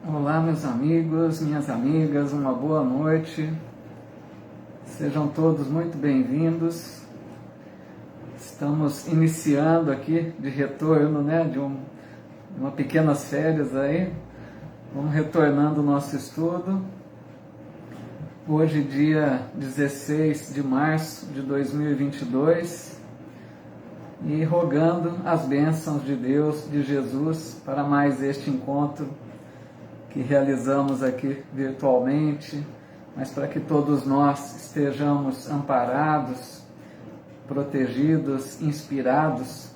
Olá, meus amigos, minhas amigas, uma boa noite. Sejam todos muito bem-vindos. Estamos iniciando aqui de retorno, de uma pequenas férias aí. Vamos retornando o nosso estudo. Hoje, dia 16 de março de 2022, e rogando as bênçãos de Deus, de Jesus, para mais este encontro que realizamos aqui virtualmente, mas para que todos nós estejamos amparados, protegidos, inspirados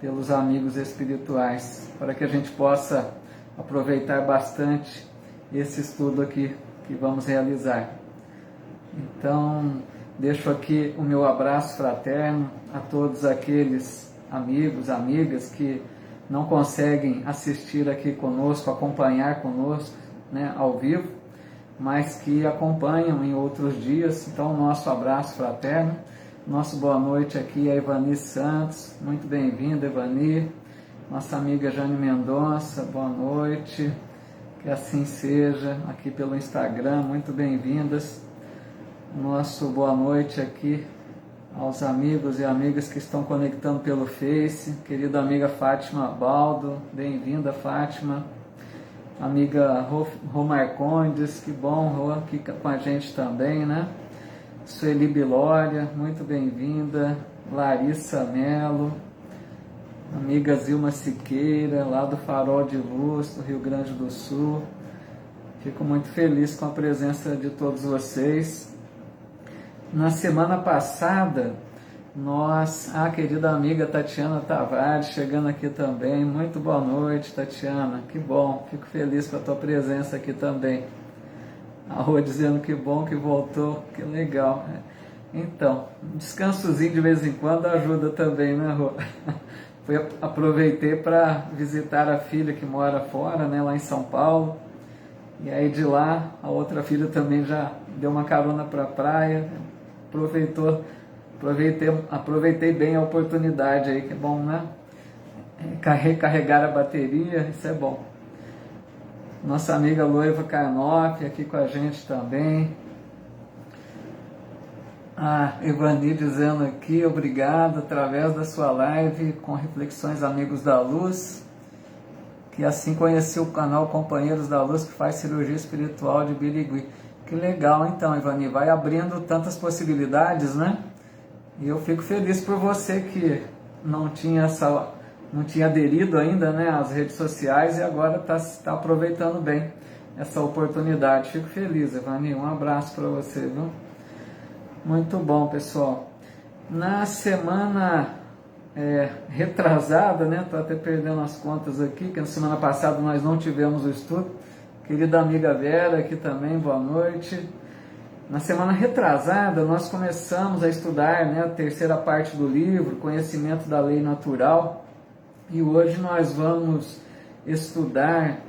pelos amigos espirituais, para que a gente possa aproveitar bastante esse estudo aqui que vamos realizar. Então, deixo aqui o meu abraço fraterno a todos aqueles amigos, amigas que não conseguem assistir aqui conosco, acompanhar conosco, ao vivo, mas que acompanham em outros dias. Então, nosso abraço fraterno, nosso boa noite aqui a Evani Santos, muito bem-vinda, Evani, nossa amiga Jane Mendonça, boa noite, que assim seja, aqui pelo Instagram, muito bem-vindas. Nosso boa noite aqui aos amigos e amigas que estão conectando pelo Face, querida amiga Fátima Baldo, bem-vinda Fátima, amiga Rô Marcondes, que bom, Rô aqui com a gente também, Sueli Bilória, muito bem-vinda, Larissa Melo, amiga Zilma Siqueira, lá do Farol de Luz, do Rio Grande do Sul, fico muito feliz com a presença de todos vocês. Na semana passada, a querida amiga Tatiana Tavares chegando aqui também. Muito boa noite, Tatiana. Que bom, fico feliz com a tua presença aqui também. A Rua dizendo que bom que voltou, que legal. Então, um descansozinho de vez em quando ajuda também, Rua? Aproveitei para visitar a filha que mora fora, lá em São Paulo. E aí de lá, a outra filha também já deu uma carona para a praia. Aproveitei bem a oportunidade aí, que é bom, Carregar a bateria, isso é bom. Nossa amiga Loiva Carnoff aqui com a gente também. A Evani dizendo aqui, obrigado, através da sua live com Reflexões Amigos da Luz, que assim conheci o canal Companheiros da Luz, que faz cirurgia espiritual de Birigui. Que legal, então, Ivani, vai abrindo tantas possibilidades, E eu fico feliz por você que não tinha aderido ainda, às redes sociais e agora está aproveitando bem essa oportunidade. Fico feliz, Ivani, um abraço para você, viu? Muito bom, pessoal. Na semana retrasada, estou até perdendo as contas aqui, que na semana passada nós não tivemos o estudo. Querida amiga Vera aqui também, boa noite. Na semana retrasada, nós começamos a estudar a terceira parte do livro, Conhecimento da Lei Natural, e hoje nós vamos estudar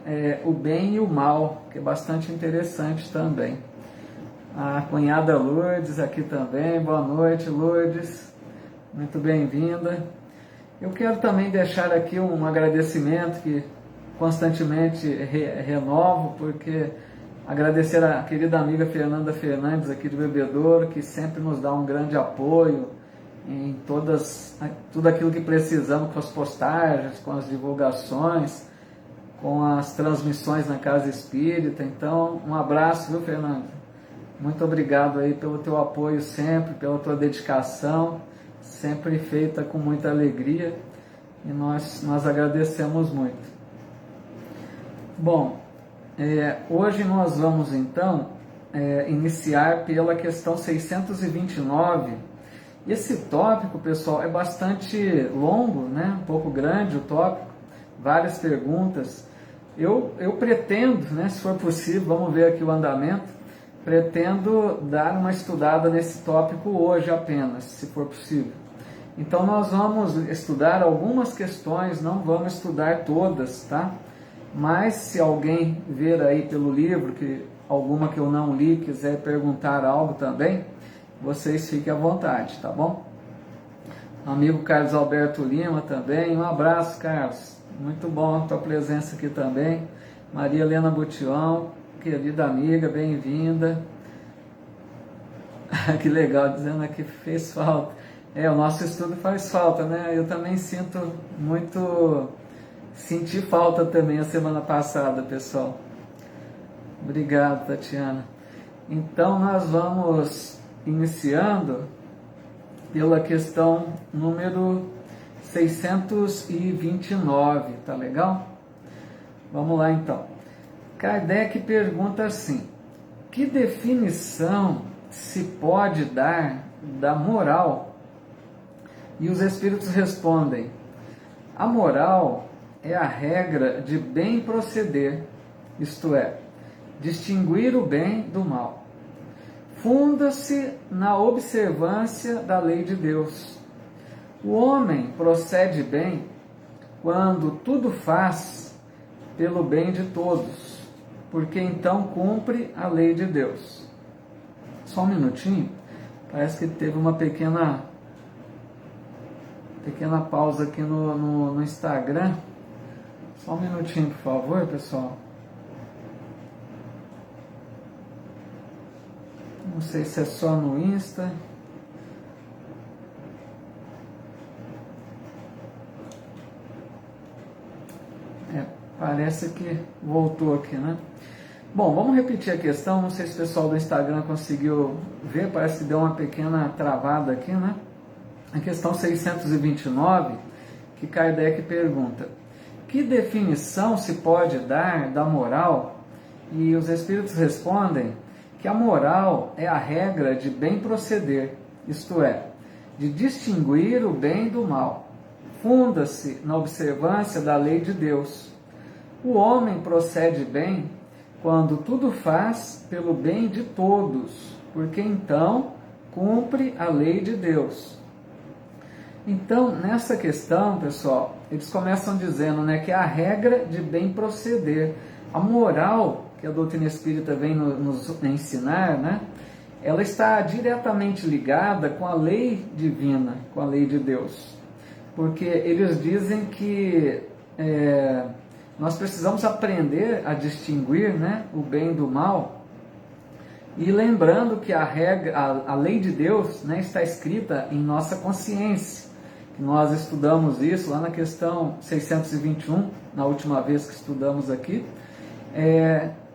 o bem e o mal, que é bastante interessante também. A cunhada Lourdes aqui também, boa noite, Lourdes, muito bem-vinda. Eu quero também deixar aqui um agradecimento que constantemente renovo, porque agradecer a querida amiga Fernanda Fernandes aqui de Bebedouro, que sempre nos dá um grande apoio em tudo aquilo que precisamos, com as postagens, com as divulgações, com as transmissões na Casa Espírita. Então, um abraço, viu, Fernanda? Muito obrigado aí pelo teu apoio sempre, pela tua dedicação, sempre feita com muita alegria, e nós agradecemos muito. Bom, hoje nós vamos então iniciar pela questão 629. Esse tópico, pessoal, é bastante longo, um pouco grande o tópico, várias perguntas. Eu pretendo, se for possível, vamos ver aqui o andamento, pretendo dar uma estudada nesse tópico hoje apenas, se for possível. Então nós vamos estudar algumas questões, não vamos estudar todas, tá? Mas se alguém ver aí pelo livro, alguma que eu não li, quiser perguntar algo também, vocês fiquem à vontade, tá bom? Amigo Carlos Alberto Lima também, um abraço, Carlos. Muito bom a tua presença aqui também. Maria Helena Butião, querida amiga, bem-vinda. Que legal, dizendo aqui fez falta. O nosso estudo faz falta, né? Eu também senti falta também a semana passada, pessoal. Obrigado, Tatiana. Então, nós vamos iniciando pela questão número 629, tá legal? Vamos lá, então. Kardec pergunta assim: que definição se pode dar da moral? E os espíritos respondem: a moral é a regra de bem proceder, isto é, distinguir o bem do mal. Funda-se na observância da lei de Deus. O homem procede bem quando tudo faz pelo bem de todos, porque então cumpre a lei de Deus. Só um minutinho, parece que teve uma pequena pausa aqui no Instagram. Só um minutinho, por favor, pessoal. Não sei se é só no Insta. Parece que voltou aqui, né? Bom, vamos repetir a questão. Não sei se o pessoal do Instagram conseguiu ver. Parece que deu uma pequena travada aqui, né? A questão 629, que Kardec pergunta: que definição se pode dar da moral? E os espíritos respondem que a moral é a regra de bem proceder, isto é, de distinguir o bem do mal. Funda-se na observância da lei de Deus. O homem procede bem quando tudo faz pelo bem de todos, porque então cumpre a lei de Deus. Então, nessa questão, pessoal, eles começam dizendo, né, que é a regra de bem proceder. A moral que a doutrina espírita vem nos ensinar, né, ela está diretamente ligada com a lei divina, com a lei de Deus. Porque eles dizem que nós precisamos aprender a distinguir, né, o bem do mal. E lembrando que a lei de Deus, né, está escrita em nossa consciência. Nós estudamos isso lá na questão 621, na última vez que estudamos aqui.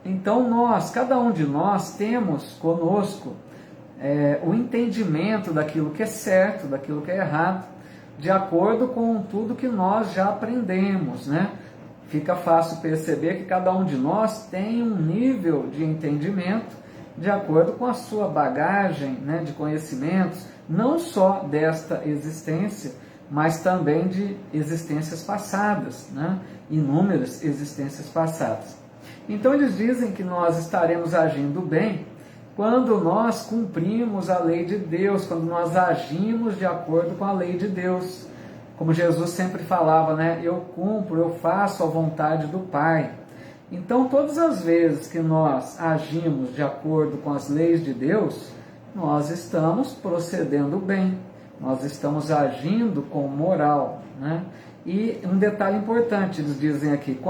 Então cada um de nós temos conosco o entendimento daquilo que é certo, daquilo que é errado, de acordo com tudo que nós já aprendemos, né? Fica fácil perceber que cada um de nós tem um nível de entendimento de acordo com a sua bagagem, né, de conhecimentos, não só desta existência, mas também de existências passadas, né? Inúmeras existências passadas. Então eles dizem que nós estaremos agindo bem quando nós cumprimos a lei de Deus, quando nós agimos de acordo com a lei de Deus. Como Jesus sempre falava, né? Eu cumpro, eu faço a vontade do Pai. Então, todas as vezes que nós agimos de acordo com as leis de Deus, nós estamos procedendo bem, nós estamos agindo com moral, né? E um detalhe importante, eles dizem aqui,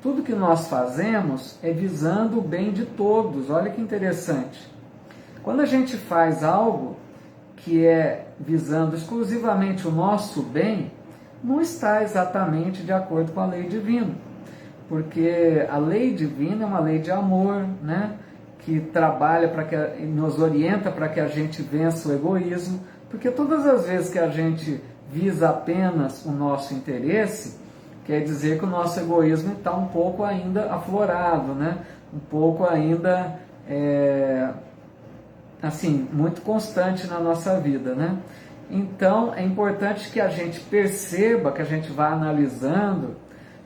tudo que nós fazemos é visando o bem de todos. Olha que interessante. Quando a gente faz algo que é visando exclusivamente o nosso bem, não está exatamente de acordo com a lei divina. Porque a lei divina é uma lei de amor, né? Que trabalha nos orienta para que a gente vença o egoísmo, porque todas as vezes que a gente visa apenas o nosso interesse, quer dizer que o nosso egoísmo está um pouco ainda aflorado, né? Um pouco ainda, muito constante na nossa vida, né? Então, é importante que a gente perceba, que a gente vá analisando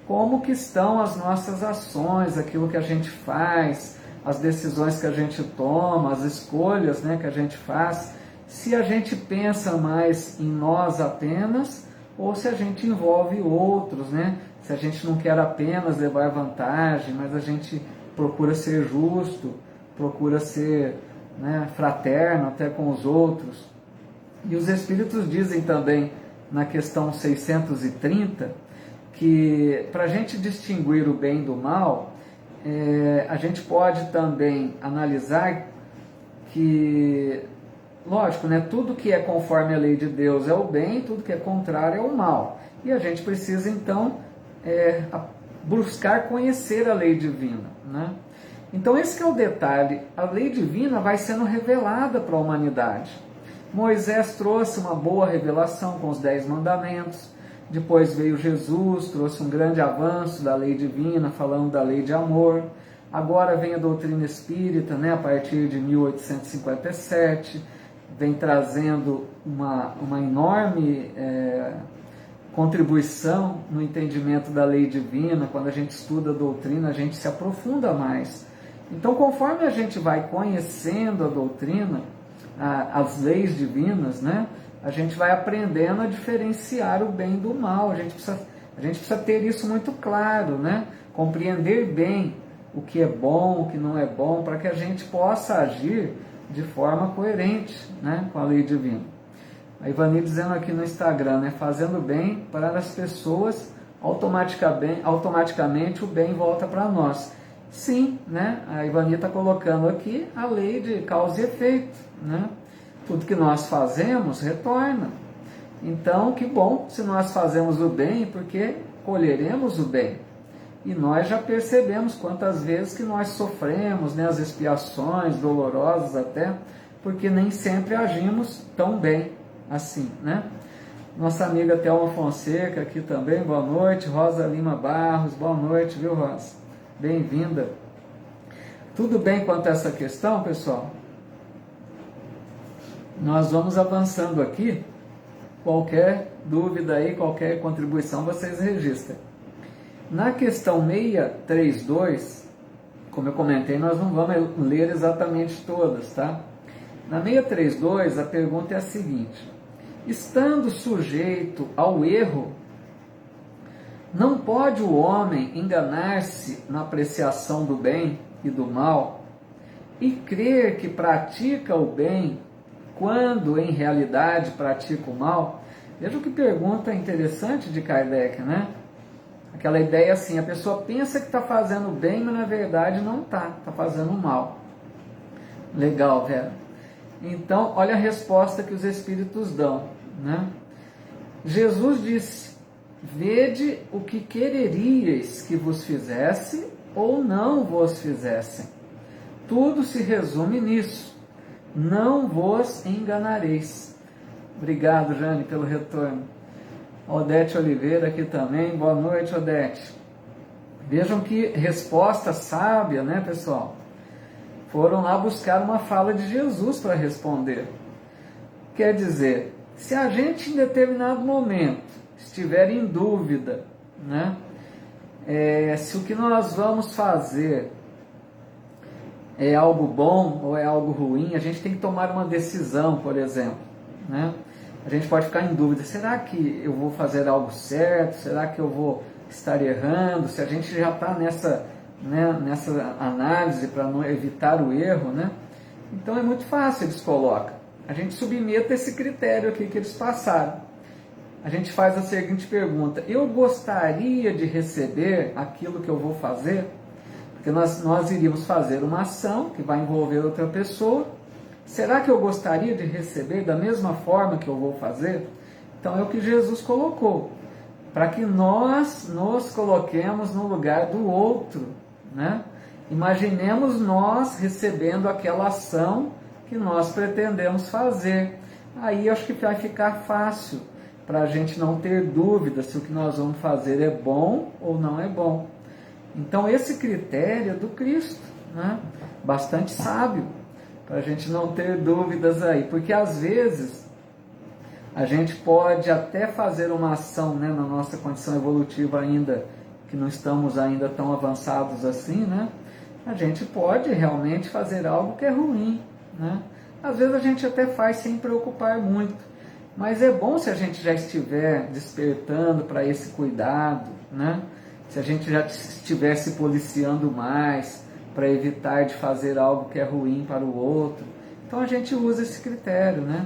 como que estão as nossas ações, aquilo que a gente faz, as decisões que a gente toma, as escolhas, né, que a gente faz, se a gente pensa mais em nós apenas ou se a gente envolve outros, né? Se a gente não quer apenas levar vantagem, mas a gente procura ser justo, procura ser, né, fraterno até com os outros. E os Espíritos dizem também na questão 630 que para a gente distinguir o bem do mal, a gente pode também analisar que, lógico, né, tudo que é conforme a lei de Deus é o bem, tudo que é contrário é o mal. E a gente precisa, então, buscar conhecer a lei divina, né? Então esse que é o detalhe, a lei divina vai sendo revelada para a humanidade. Moisés trouxe uma boa revelação com os 10 mandamentos, depois veio Jesus, trouxe um grande avanço da lei divina, falando da lei de amor. Agora vem a doutrina espírita, né, a partir de 1857, vem trazendo uma enorme contribuição no entendimento da lei divina. Quando a gente estuda a doutrina, a gente se aprofunda mais. Então, conforme a gente vai conhecendo a doutrina, as leis divinas, né, a gente vai aprendendo a diferenciar o bem do mal. A gente precisa ter isso muito claro, né? Compreender bem o que é bom, o que não é bom, para que a gente possa agir de forma coerente, né, com a lei divina. A Ivani dizendo aqui no Instagram, né, fazendo bem para as pessoas, automaticamente o bem volta para nós. Sim, né, a Ivani está colocando aqui a lei de causa e efeito, né? Tudo que nós fazemos retorna. Então, que bom se nós fazemos o bem, porque colheremos o bem. E nós já percebemos quantas vezes que nós sofremos, né, as expiações dolorosas até, porque nem sempre agimos tão bem assim, né? Nossa amiga Thelma Fonseca aqui também, boa noite. Rosa Lima Barros, boa noite, viu, Rosa? Bem-vinda. Tudo bem quanto a essa questão, pessoal? Nós vamos avançando aqui. Qualquer dúvida aí, qualquer contribuição, vocês registrem. Na questão 632, como eu comentei, nós não vamos ler exatamente todas, tá? Na 632, a pergunta é a seguinte: estando sujeito ao erro, não pode o homem enganar-se na apreciação do bem e do mal e crer que pratica o bem quando em realidade pratica o mal? Veja que pergunta interessante de Kardec, né? Aquela ideia assim, a pessoa pensa que está fazendo bem, mas na verdade não está fazendo mal. Legal, Vera. Então, olha a resposta que os Espíritos dão, né? Jesus disse: vede o que quereríeis que vos fizesse ou não vos fizessem. Tudo se resume nisso: não vos enganareis. Obrigado, Jane, pelo retorno. Odete Oliveira aqui também, boa noite, Odete. Vejam que resposta sábia, né, pessoal? Foram lá buscar uma fala de Jesus para responder. Quer dizer, se a gente em determinado momento estiver em dúvida, né, se o que nós vamos fazer é algo bom ou é algo ruim, a gente tem que tomar uma decisão, por exemplo, né? A gente pode ficar em dúvida: será que eu vou fazer algo certo? Será que eu vou estar errando? Se a gente já está nessa análise para não evitar o erro, né? Então é muito fácil, eles colocam. A gente submeta esse critério aqui que eles passaram. A gente faz a seguinte pergunta: eu gostaria de receber aquilo que eu vou fazer? Porque nós iríamos fazer uma ação que vai envolver outra pessoa. Será que eu gostaria de receber da mesma forma que eu vou fazer? Então é o que Jesus colocou, para que nós nos coloquemos no lugar do outro, né? Imaginemos nós recebendo aquela ação que nós pretendemos fazer. Aí acho que vai ficar fácil para a gente não ter dúvida se o que nós vamos fazer é bom ou não é bom. Então esse critério é do Cristo, né? Bastante sábio, para a gente não ter dúvidas aí, porque às vezes a gente pode até fazer uma ação, né, na nossa condição evolutiva ainda, que não estamos ainda tão avançados assim, né? A gente pode realmente fazer algo que é ruim, né? Às vezes a gente até faz sem preocupar muito, mas é bom se a gente já estiver despertando para esse cuidado, né? Se a gente já estiver se policiando mais, para evitar de fazer algo que é ruim para o outro. Então a gente usa esse critério, né?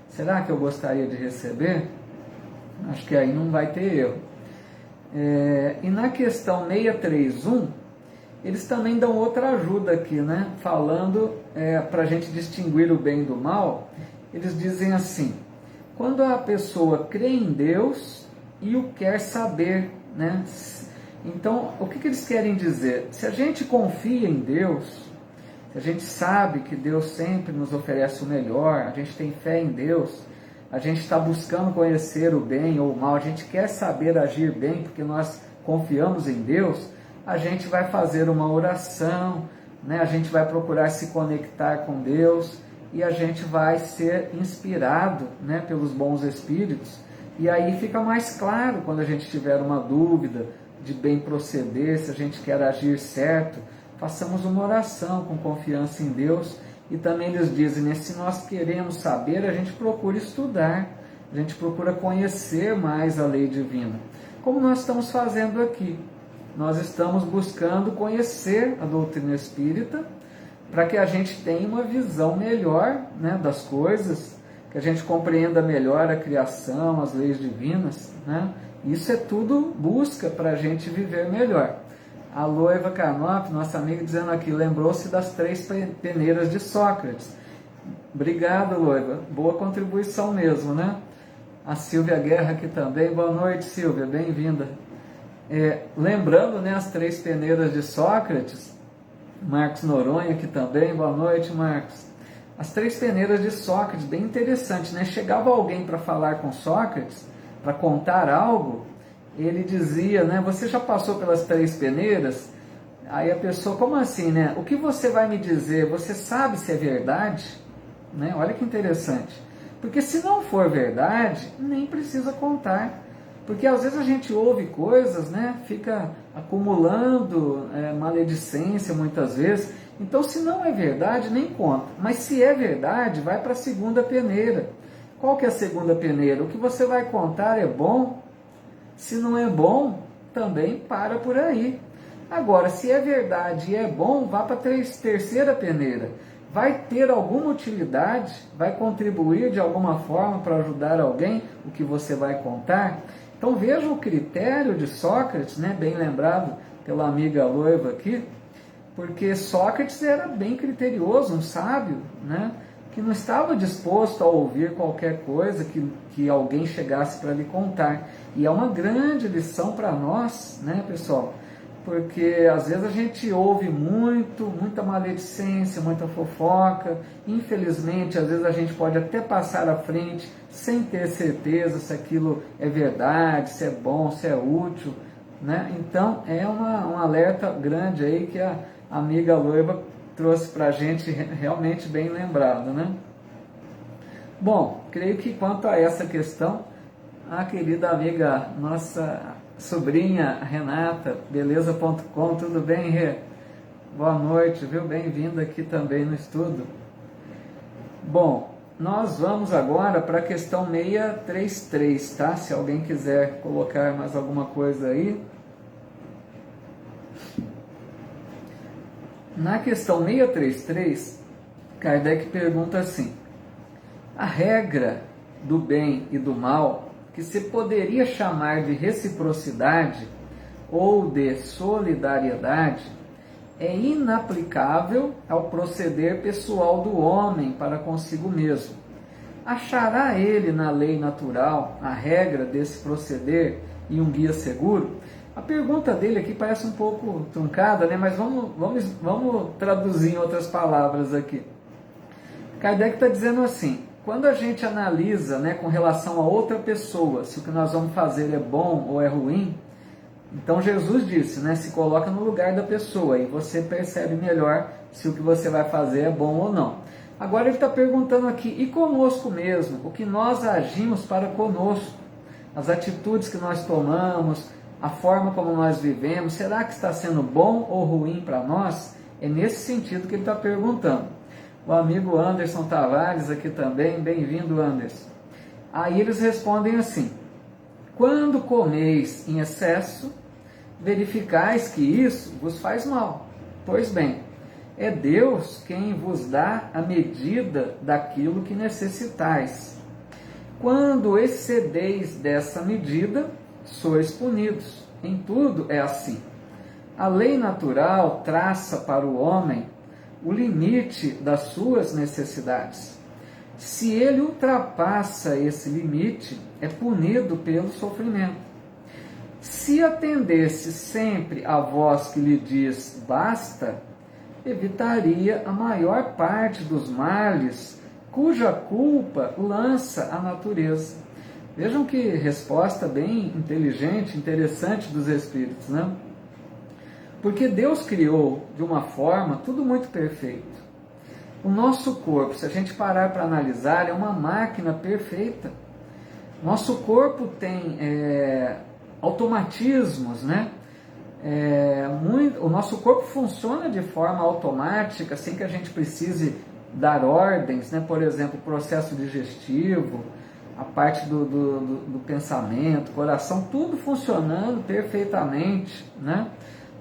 Será que eu gostaria de receber? Acho que aí não vai ter erro. E na questão 631, eles também dão outra ajuda aqui, né? Falando para a gente distinguir o bem do mal. Eles dizem assim: quando a pessoa crê em Deus e o quer saber, né? Então, o que eles querem dizer? Se a gente confia em Deus, se a gente sabe que Deus sempre nos oferece o melhor, a gente tem fé em Deus, a gente está buscando conhecer o bem ou o mal, a gente quer saber agir bem porque nós confiamos em Deus, a gente vai fazer uma oração, né? A gente vai procurar se conectar com Deus e a gente vai ser inspirado, né, pelos bons espíritos. E aí fica mais claro quando a gente tiver uma dúvida de bem proceder, se a gente quer agir certo, façamos uma oração com confiança em Deus. E também eles dizem, né, se nós queremos saber, a gente procura estudar, a gente procura conhecer mais a lei divina. Como nós estamos fazendo aqui, nós estamos buscando conhecer a doutrina espírita para que a gente tenha uma visão melhor, né, das coisas, que a gente compreenda melhor a criação, as leis divinas, né? Isso é tudo busca para a gente viver melhor. A Loiva Canop, nossa amiga, dizendo aqui, lembrou-se das 3 peneiras de Sócrates. Obrigado, Loiva. Boa contribuição mesmo, né? A Silvia Guerra aqui também. Boa noite, Silvia. Bem-vinda. Lembrando, né, as 3 peneiras de Sócrates. Marcos Noronha aqui também. Boa noite, Marcos. As 3 peneiras de Sócrates, bem interessante, né? Chegava alguém para falar com Sócrates, para contar algo, ele dizia, né, você já passou pelas 3 peneiras? Aí a pessoa, como assim, né? O que você vai me dizer? Você sabe se é verdade? Né? Olha que interessante. Porque se não for verdade, nem precisa contar. Porque às vezes a gente ouve coisas, né, fica acumulando maledicência muitas vezes. Então, se não é verdade, nem conta. Mas se é verdade, vai para a 2ª peneira. Qual que é a 2ª peneira? O que você vai contar é bom? Se não é bom, também para por aí. Agora, se é verdade e é bom, vá para a 3ª peneira. Vai ter alguma utilidade? Vai contribuir de alguma forma para ajudar alguém? O que você vai contar? Então veja o critério de Sócrates, né, bem lembrado pela amiga Loiva aqui, porque Sócrates era bem criterioso, um sábio, né, que não estava disposto a ouvir qualquer coisa que alguém chegasse para lhe contar. E é uma grande lição para nós, né, pessoal? Porque às vezes a gente ouve muita maledicência, muita fofoca. Infelizmente, às vezes a gente pode até passar à frente sem ter certeza se aquilo é verdade, se é bom, se é útil, né? Então é um alerta grande aí que a amiga Loiva trouxe para a gente, realmente bem lembrado, né? Bom, creio que quanto a essa questão, a querida amiga, nossa sobrinha Renata, beleza.com, tudo bem, Rê? Boa noite, viu? Bem-vinda aqui também no estudo. Bom, nós vamos agora para a questão 633, tá? Se alguém quiser colocar mais alguma coisa aí. Na questão 633, Kardec pergunta assim: a regra do bem e do mal, que se poderia chamar de reciprocidade ou de solidariedade, é inaplicável ao proceder pessoal do homem para consigo mesmo. Achará ele na lei natural a regra desse proceder e um guia seguro? A pergunta dele aqui parece um pouco truncada, né? Mas vamos traduzir em outras palavras aqui. Kardec está dizendo assim: quando a gente analisa, né, com relação a outra pessoa, se o que nós vamos fazer é bom ou é ruim, então Jesus disse, né, se coloca no lugar da pessoa e você percebe melhor se o que você vai fazer é bom ou não. Agora ele está perguntando aqui, e conosco mesmo, o que nós agimos para conosco, as atitudes que nós tomamos, a forma como nós vivemos, será que está sendo bom ou ruim para nós? É nesse sentido que ele está perguntando. O amigo Anderson Tavares aqui também, bem-vindo, Anderson. Aí eles respondem assim: quando comeis em excesso, verificais que isso vos faz mal. Pois bem, é Deus quem vos dá a medida daquilo que necessitais. Quando excedeis dessa medida, sois punidos. Em tudo é assim. A lei natural traça para o homem o limite das suas necessidades. Se ele ultrapassa esse limite, é punido pelo sofrimento. Se atendesse sempre à voz que lhe diz basta, evitaria a maior parte dos males cuja culpa lança a natureza. Vejam que resposta bem inteligente, interessante dos Espíritos, né? Porque Deus criou de uma forma tudo muito perfeito. O nosso corpo, se a gente parar para analisar, é uma máquina perfeita. Nosso corpo tem automatismos, né? O nosso corpo funciona de forma automática, sem que a gente precise dar ordens, né? Por exemplo, o processo digestivo, a parte do pensamento, coração, tudo funcionando perfeitamente, né?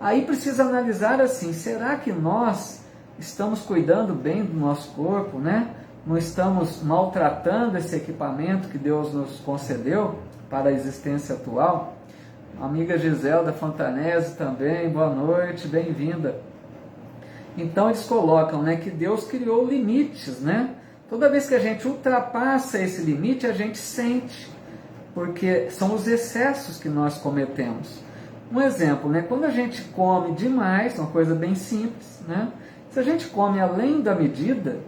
Aí precisa analisar assim, será que nós estamos cuidando bem do nosso corpo, né? Não estamos maltratando esse equipamento que Deus nos concedeu para a existência atual? A amiga Giselda Fontanese também, boa noite, bem-vinda. Então eles colocam, né, que Deus criou limites, né? Toda vez que a gente ultrapassa esse limite, a gente sente, porque são os excessos que nós cometemos. Um exemplo, né? Quando a gente come demais, uma coisa bem simples, né? Se a gente come além da medida,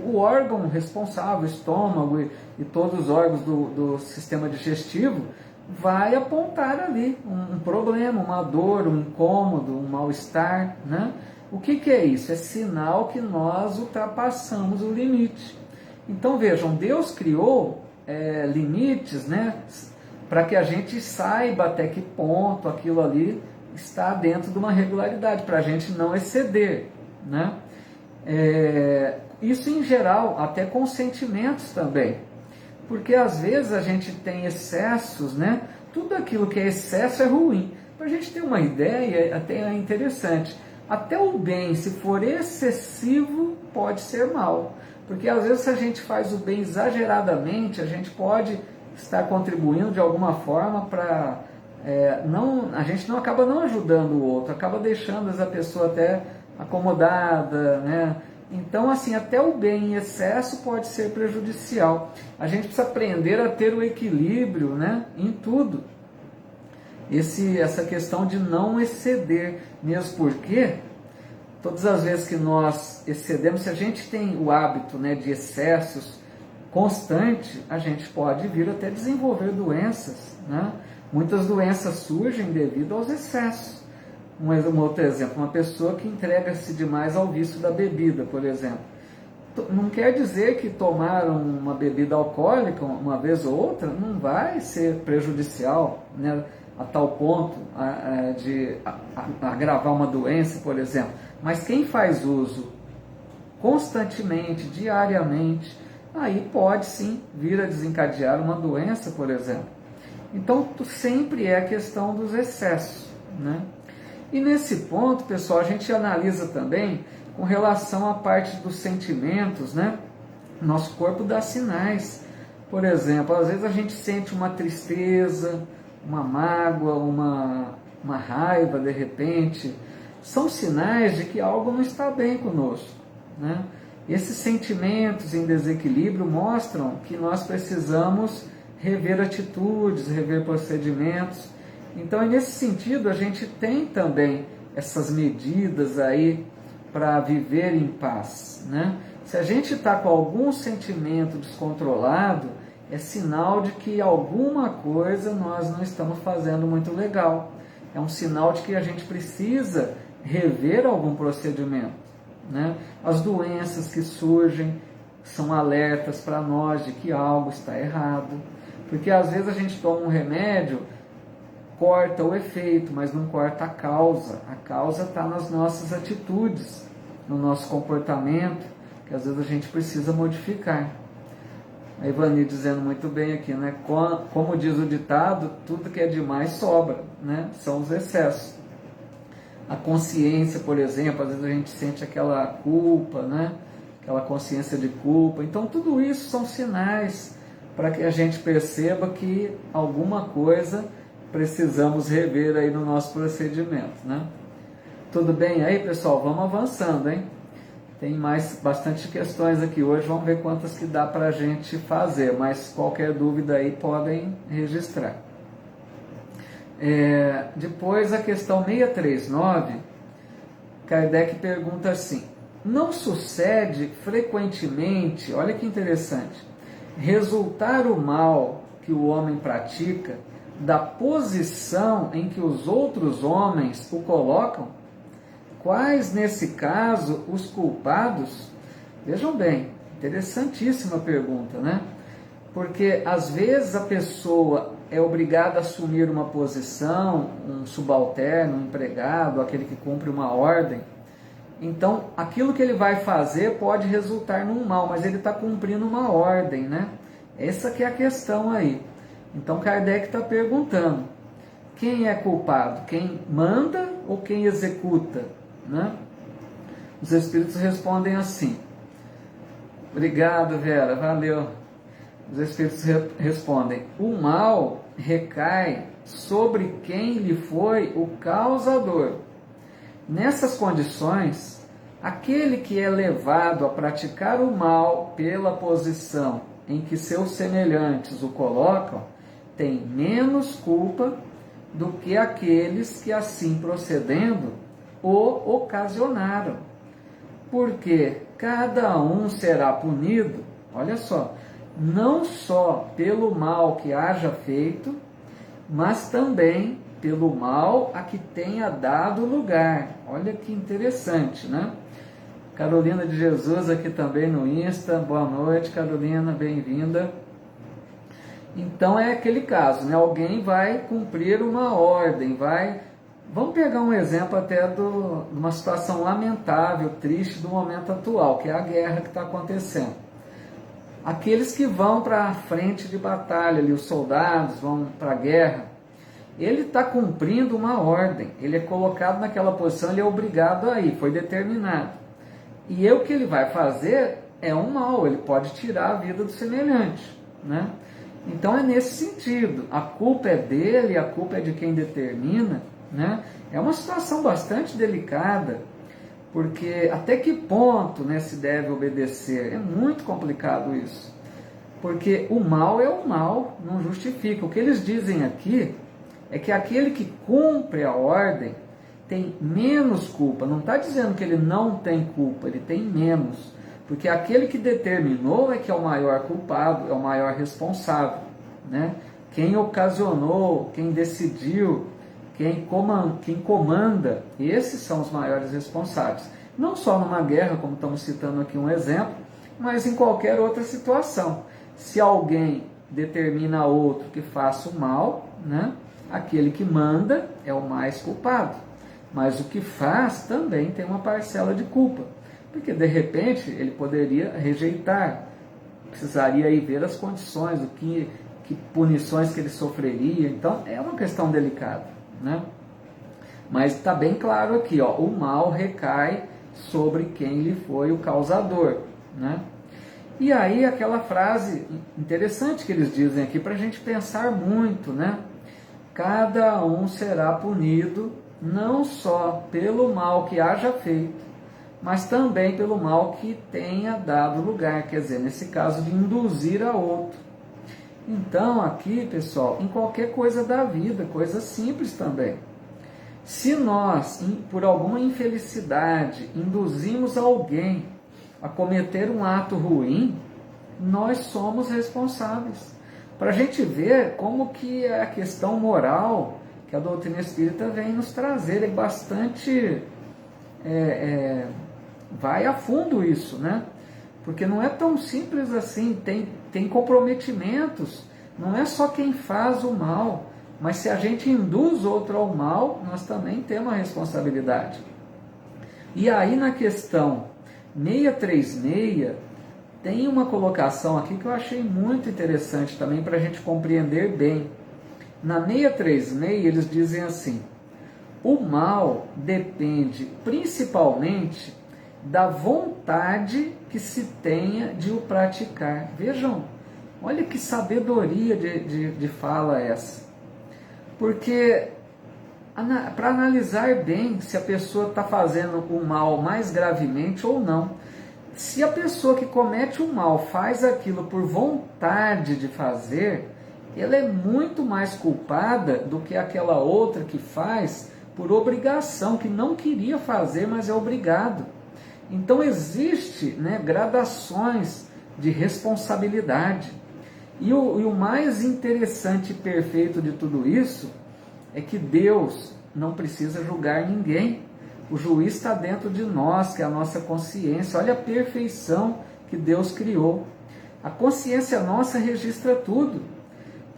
o órgão responsável, o estômago e todos os órgãos do sistema digestivo, vai apontar ali um problema, uma dor, um incômodo, um mal-estar, né? O que é isso? É sinal que nós ultrapassamos o limite. Então vejam, Deus criou limites, né? Para que a gente saiba até que ponto aquilo ali está dentro de uma regularidade, para a gente não exceder, né? Isso em geral, até com sentimentos também, porque às vezes a gente tem excessos, né? Tudo aquilo que é excesso é ruim. Para a gente ter uma ideia, até é interessante, até o bem, se for excessivo, pode ser mal, porque às vezes se a gente faz o bem exageradamente, a gente pode estar contribuindo de alguma forma para a gente não acaba não ajudando o outro, acaba deixando essa pessoa até acomodada, né? Então, assim, até o bem em excesso pode ser prejudicial. A gente precisa aprender a ter o equilíbrio, né, em tudo. Essa questão de não exceder, mesmo porque todas as vezes que nós excedemos, se a gente tem o hábito, né, de excessos constante, a gente pode vir até desenvolver doenças, né? Muitas doenças surgem devido aos excessos. Um outro exemplo, uma pessoa que entrega-se demais ao vício da bebida, por exemplo. Não quer dizer que tomar uma bebida alcoólica uma vez ou outra não vai ser prejudicial, né, a tal ponto de agravar uma doença, por exemplo. Mas quem faz uso constantemente, diariamente, aí pode sim vir a desencadear uma doença, por exemplo. Então sempre é a questão dos excessos, né? E nesse ponto, pessoal, a gente analisa também com relação à parte dos sentimentos, né? Nosso corpo dá sinais. Por exemplo, às vezes a gente sente uma tristeza, uma mágoa, uma raiva de repente. São sinais de que algo não está bem conosco, né? Esses sentimentos em desequilíbrio mostram que nós precisamos rever atitudes, rever procedimentos. Então, nesse sentido, a gente tem também essas medidas aí para viver em paz, né? Se a gente está com algum sentimento descontrolado, é sinal de que alguma coisa nós não estamos fazendo muito legal. É um sinal de que a gente precisa rever algum procedimento, né? As doenças que surgem são alertas para nós de que algo está errado, porque às vezes a gente toma um remédio, corta o efeito, mas não corta a causa. A causa está nas nossas atitudes, no nosso comportamento, que às vezes a gente precisa modificar. A Ivani dizendo muito bem aqui, né? Como diz o ditado, tudo que é demais sobra, né? São os excessos. A consciência, por exemplo, às vezes a gente sente aquela culpa, né? Aquela consciência de culpa. Então tudo isso são sinais para que a gente perceba que alguma coisa precisamos rever aí no nosso procedimento, né? Tudo bem aí, pessoal? Vamos avançando, hein? Tem bastante questões aqui hoje, vamos ver quantas que dá para a gente fazer, mas qualquer dúvida aí podem registrar. Depois a questão 639, Kardec pergunta assim: não sucede frequentemente, olha que interessante, resultar o mal que o homem pratica da posição em que os outros homens o colocam? Quais, nesse caso, os culpados? Vejam bem, interessantíssima pergunta, né? Porque, às vezes, a pessoa é obrigada a assumir uma posição, um subalterno, um empregado, aquele que cumpre uma ordem. Então, aquilo que ele vai fazer pode resultar num mal, mas ele está cumprindo uma ordem, né? Essa que é a questão aí. Então, Kardec está perguntando, quem é culpado? Quem manda ou quem executa? Né? Os Espíritos respondem assim. Obrigado, Vera, valeu. Os Espíritos respondem: o mal recai sobre quem lhe foi o causador. Nessas condições, aquele que é levado a praticar o mal pela posição em que seus semelhantes o colocam, tem menos culpa do que aqueles que, assim procedendo, o ocasionaram. Porque cada um será punido, olha só, não só pelo mal que haja feito, mas também pelo mal a que tenha dado lugar. Olha que interessante, né? Carolina de Jesus aqui também no Insta. Boa noite, Carolina, bem-vinda. Então é aquele caso, né? Alguém vai cumprir uma ordem, Vamos pegar um exemplo até de uma situação lamentável, triste do momento atual, que é a guerra que está acontecendo. Aqueles que vão para a frente de batalha, ali, os soldados vão para a guerra, ele está cumprindo uma ordem, ele é colocado naquela posição, ele é obrigado a ir, foi determinado. E o que ele vai fazer é um mal, ele pode tirar a vida do semelhante, né? Então é nesse sentido, a culpa é dele, a culpa é de quem determina, né? É uma situação bastante delicada, porque até que ponto, né, se deve obedecer? É muito complicado isso, porque o mal é o mal, não justifica. O que eles dizem aqui é que aquele que cumpre a ordem tem menos culpa. Não está dizendo que ele não tem culpa, ele tem menos, porque aquele que determinou é que é o maior culpado, é o maior responsável, né? Quem ocasionou, quem decidiu, quem comanda, esses são os maiores responsáveis. Não só numa guerra, como estamos citando aqui um exemplo, mas em qualquer outra situação. Se alguém determina a outro que faça o mal, né, aquele que manda é o mais culpado. Mas o que faz também tem uma parcela de culpa, porque de repente ele poderia rejeitar, precisaria aí ver as condições, que punições que ele sofreria. Então é uma questão delicada, né? Mas está bem claro aqui, ó, o mal recai sobre quem lhe foi o causador, né? E aí aquela frase interessante que eles dizem aqui para a gente pensar muito, né? Cada um será punido não só pelo mal que haja feito, mas também pelo mal que tenha dado lugar, quer dizer, nesse caso de induzir a outro. Então aqui, pessoal, em qualquer coisa da vida, coisa simples também, se nós, por alguma infelicidade, induzimos alguém a cometer um ato ruim, nós somos responsáveis. Para a gente ver como que a questão moral que a doutrina espírita vem nos trazer é bastante... vai a fundo isso, né? Porque não é tão simples assim, tem comprometimentos, não é só quem faz o mal, mas se a gente induz outro ao mal, nós também temos a responsabilidade. E aí na questão 636, tem uma colocação aqui que eu achei muito interessante também para a gente compreender bem. Na 636 eles dizem assim: o mal depende principalmente da vontade que se tenha de o praticar. Vejam, olha que sabedoria de fala essa. Porque para analisar bem se a pessoa está fazendo o mal mais gravemente ou não. Se a pessoa que comete o mal faz aquilo por vontade de fazer, ela é muito mais culpada do que aquela outra que faz por obrigação, que não queria fazer, mas é obrigado. Então existe, né, gradações de responsabilidade. E o mais interessante e perfeito de tudo isso é que Deus não precisa julgar ninguém. O juiz está dentro de nós, que é a nossa consciência. Olha a perfeição que Deus criou. A consciência nossa registra tudo.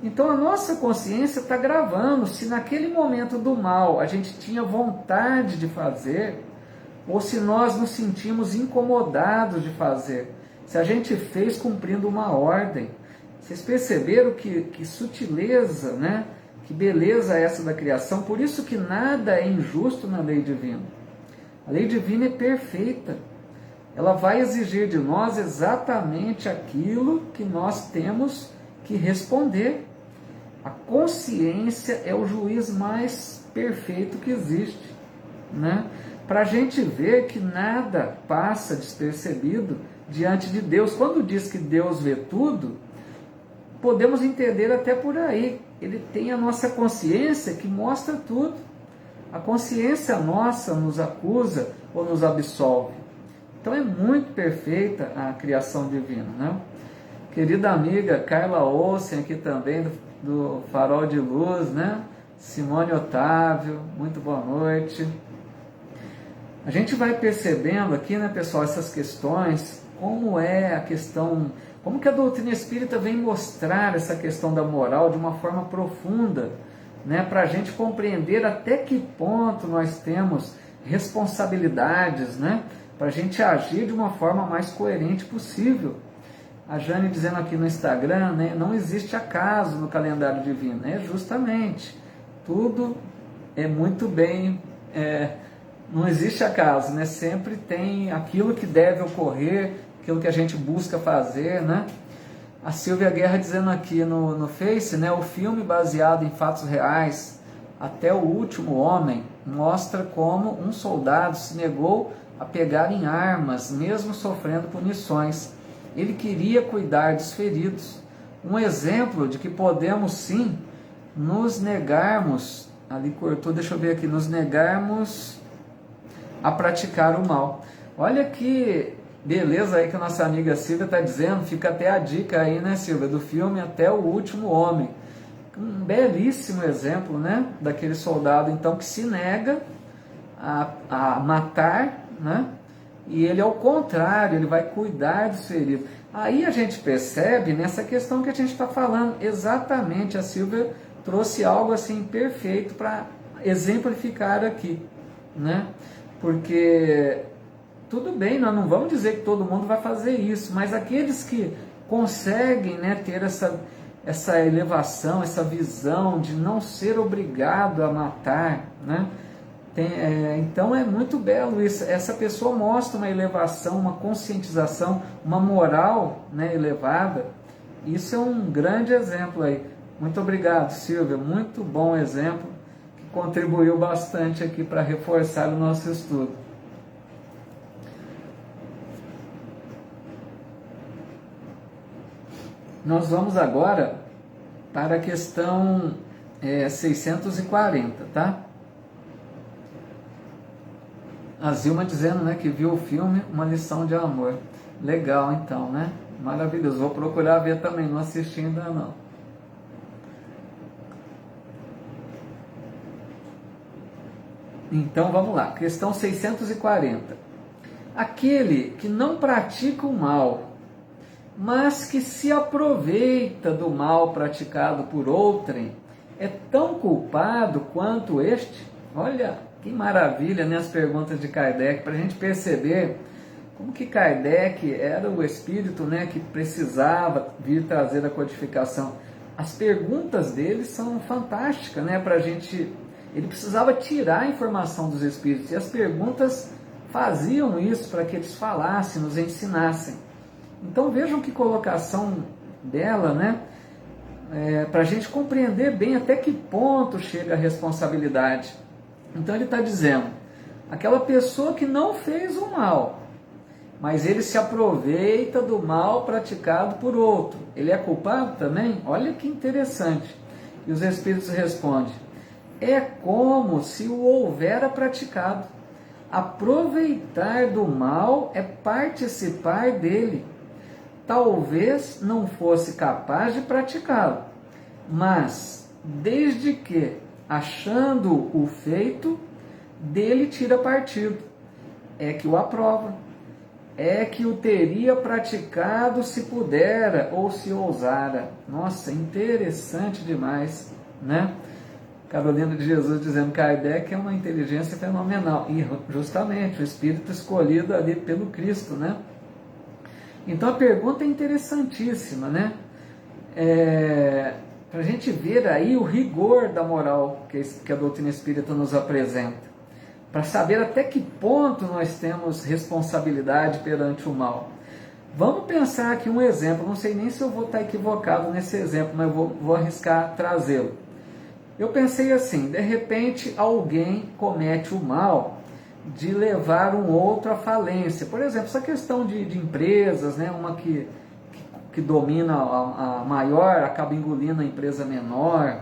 Então a nossa consciência está gravando se naquele momento do mal a gente tinha vontade de fazer, ou se nós nos sentimos incomodados de fazer, se a gente fez cumprindo uma ordem. Vocês perceberam que sutileza, né? Que beleza é essa da criação? Por isso que nada é injusto na lei divina. A lei divina é perfeita. Ela vai exigir de nós exatamente aquilo que nós temos que responder. A consciência é o juiz mais perfeito que existe, né? Para a gente ver que nada passa despercebido diante de Deus. Quando diz que Deus vê tudo, podemos entender até por aí. Ele tem a nossa consciência que mostra tudo. A consciência nossa nos acusa ou nos absolve. Então é muito perfeita a criação divina, né? Querida amiga Carla Olsen aqui também, do Farol de Luz, né? Simone Otávio, muito boa noite. A gente vai percebendo aqui, né, pessoal, essas questões, como é a questão, como que a doutrina espírita vem mostrar essa questão da moral de uma forma profunda, né, para a gente compreender até que ponto nós temos responsabilidades, né, para a gente agir de uma forma mais coerente possível. A Jane dizendo aqui no Instagram, né, não existe acaso no calendário divino. É justamente, tudo é muito bem, não existe acaso, né? Sempre tem aquilo que deve ocorrer, aquilo que a gente busca fazer, né? A Silvia Guerra dizendo aqui no Face, né, o filme baseado em fatos reais, Até o Último Homem, mostra como um soldado se negou a pegar em armas, mesmo sofrendo punições. Ele queria cuidar dos feridos. Um exemplo de que podemos sim nos negarmos, ali cortou, deixa eu ver aqui, nos negarmos a praticar o mal. Olha que beleza aí que a nossa amiga Silvia está dizendo, fica até a dica aí, né, Silvia, do filme Até o Último Homem. Um belíssimo exemplo, né, daquele soldado, então, que se nega a matar, né, e ele, ao contrário, ele vai cuidar dos feridos. Aí a gente percebe nessa questão que a gente está falando, exatamente, a Silvia trouxe algo assim perfeito para exemplificar aqui, né? Porque tudo bem, nós não vamos dizer que todo mundo vai fazer isso, mas aqueles que conseguem, né, ter essa elevação, essa visão de não ser obrigado a matar, né? Então é muito belo isso. Essa pessoa mostra uma elevação, uma conscientização, uma moral, né, elevada. Isso é um grande exemplo aí. Muito obrigado, Silvia. Muito bom exemplo, que contribuiu bastante aqui para reforçar o nosso estudo. Nós vamos agora para a questão 640, tá? A Zilma dizendo, né, que viu o filme Uma Lição de Amor. Legal, então, né? Maravilhoso. Vou procurar ver também, não assisti ainda não. Então, vamos lá. Questão 640. Aquele que não pratica o mal, mas que se aproveita do mal praticado por outrem, é tão culpado quanto este? Olha, que maravilha, né, as perguntas de Kardec, para a gente perceber como que Kardec era o espírito, né, que precisava vir trazer a codificação. As perguntas dele são fantásticas, né, para a gente... Ele precisava tirar a informação dos espíritos, e as perguntas faziam isso para que eles falassem, nos ensinassem. Então vejam que colocação dela, né? para a gente compreender bem até que ponto chega a responsabilidade. Então ele está dizendo, aquela pessoa que não fez o mal, mas ele se aproveita do mal praticado por outro, ele é culpado também? Olha que interessante. E os Espíritos respondem, é como se o houvera praticado. Aproveitar do mal é participar dele. Talvez não fosse capaz de praticá-lo, mas desde que, achando o feito, dele tira partido, é que o aprova, é que o teria praticado se pudera ou se ousara. Nossa, interessante demais, né? Carolina de Jesus dizendo que Kardec é uma inteligência fenomenal, e justamente o espírito escolhido ali pelo Cristo, né? Então a pergunta é interessantíssima, né? Para a gente ver aí o rigor da moral que a doutrina espírita nos apresenta, para saber até que ponto nós temos responsabilidade perante o mal. Vamos pensar aqui um exemplo, não sei nem se eu vou estar equivocado nesse exemplo, mas vou arriscar trazê-lo. Eu pensei assim, de repente alguém comete o mal de levar um outro à falência. Por exemplo, essa questão de empresas, né? Uma que domina a maior acaba engolindo a empresa menor,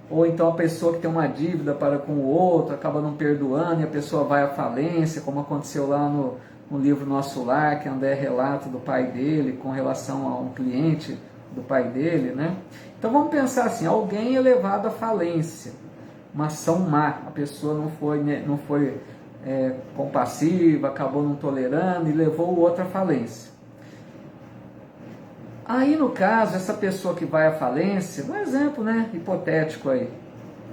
ou então a pessoa que tem uma dívida para com o outro acaba não perdoando e a pessoa vai à falência, como aconteceu lá no livro Nosso Lar, que André relata do pai dele com relação a um cliente do pai dele, né? Então vamos pensar assim, alguém é levado à falência, uma ação má, a pessoa não foi compassiva, acabou não tolerando e levou o outro à falência. Aí no caso, essa pessoa que vai à falência, um exemplo, né, hipotético aí,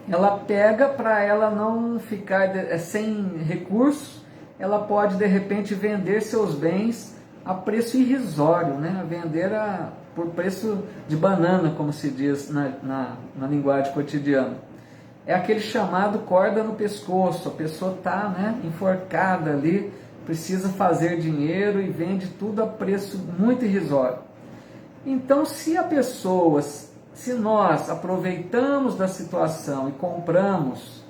ela pega, para ela não ficar sem recursos, ela pode de repente vender seus bens a preço irrisório, né, vender por preço de banana, como se diz na linguagem cotidiana. É aquele chamado corda no pescoço, a pessoa está, né, enforcada ali, precisa fazer dinheiro e vende tudo a preço muito irrisório. Então, se nós aproveitamos da situação e compramos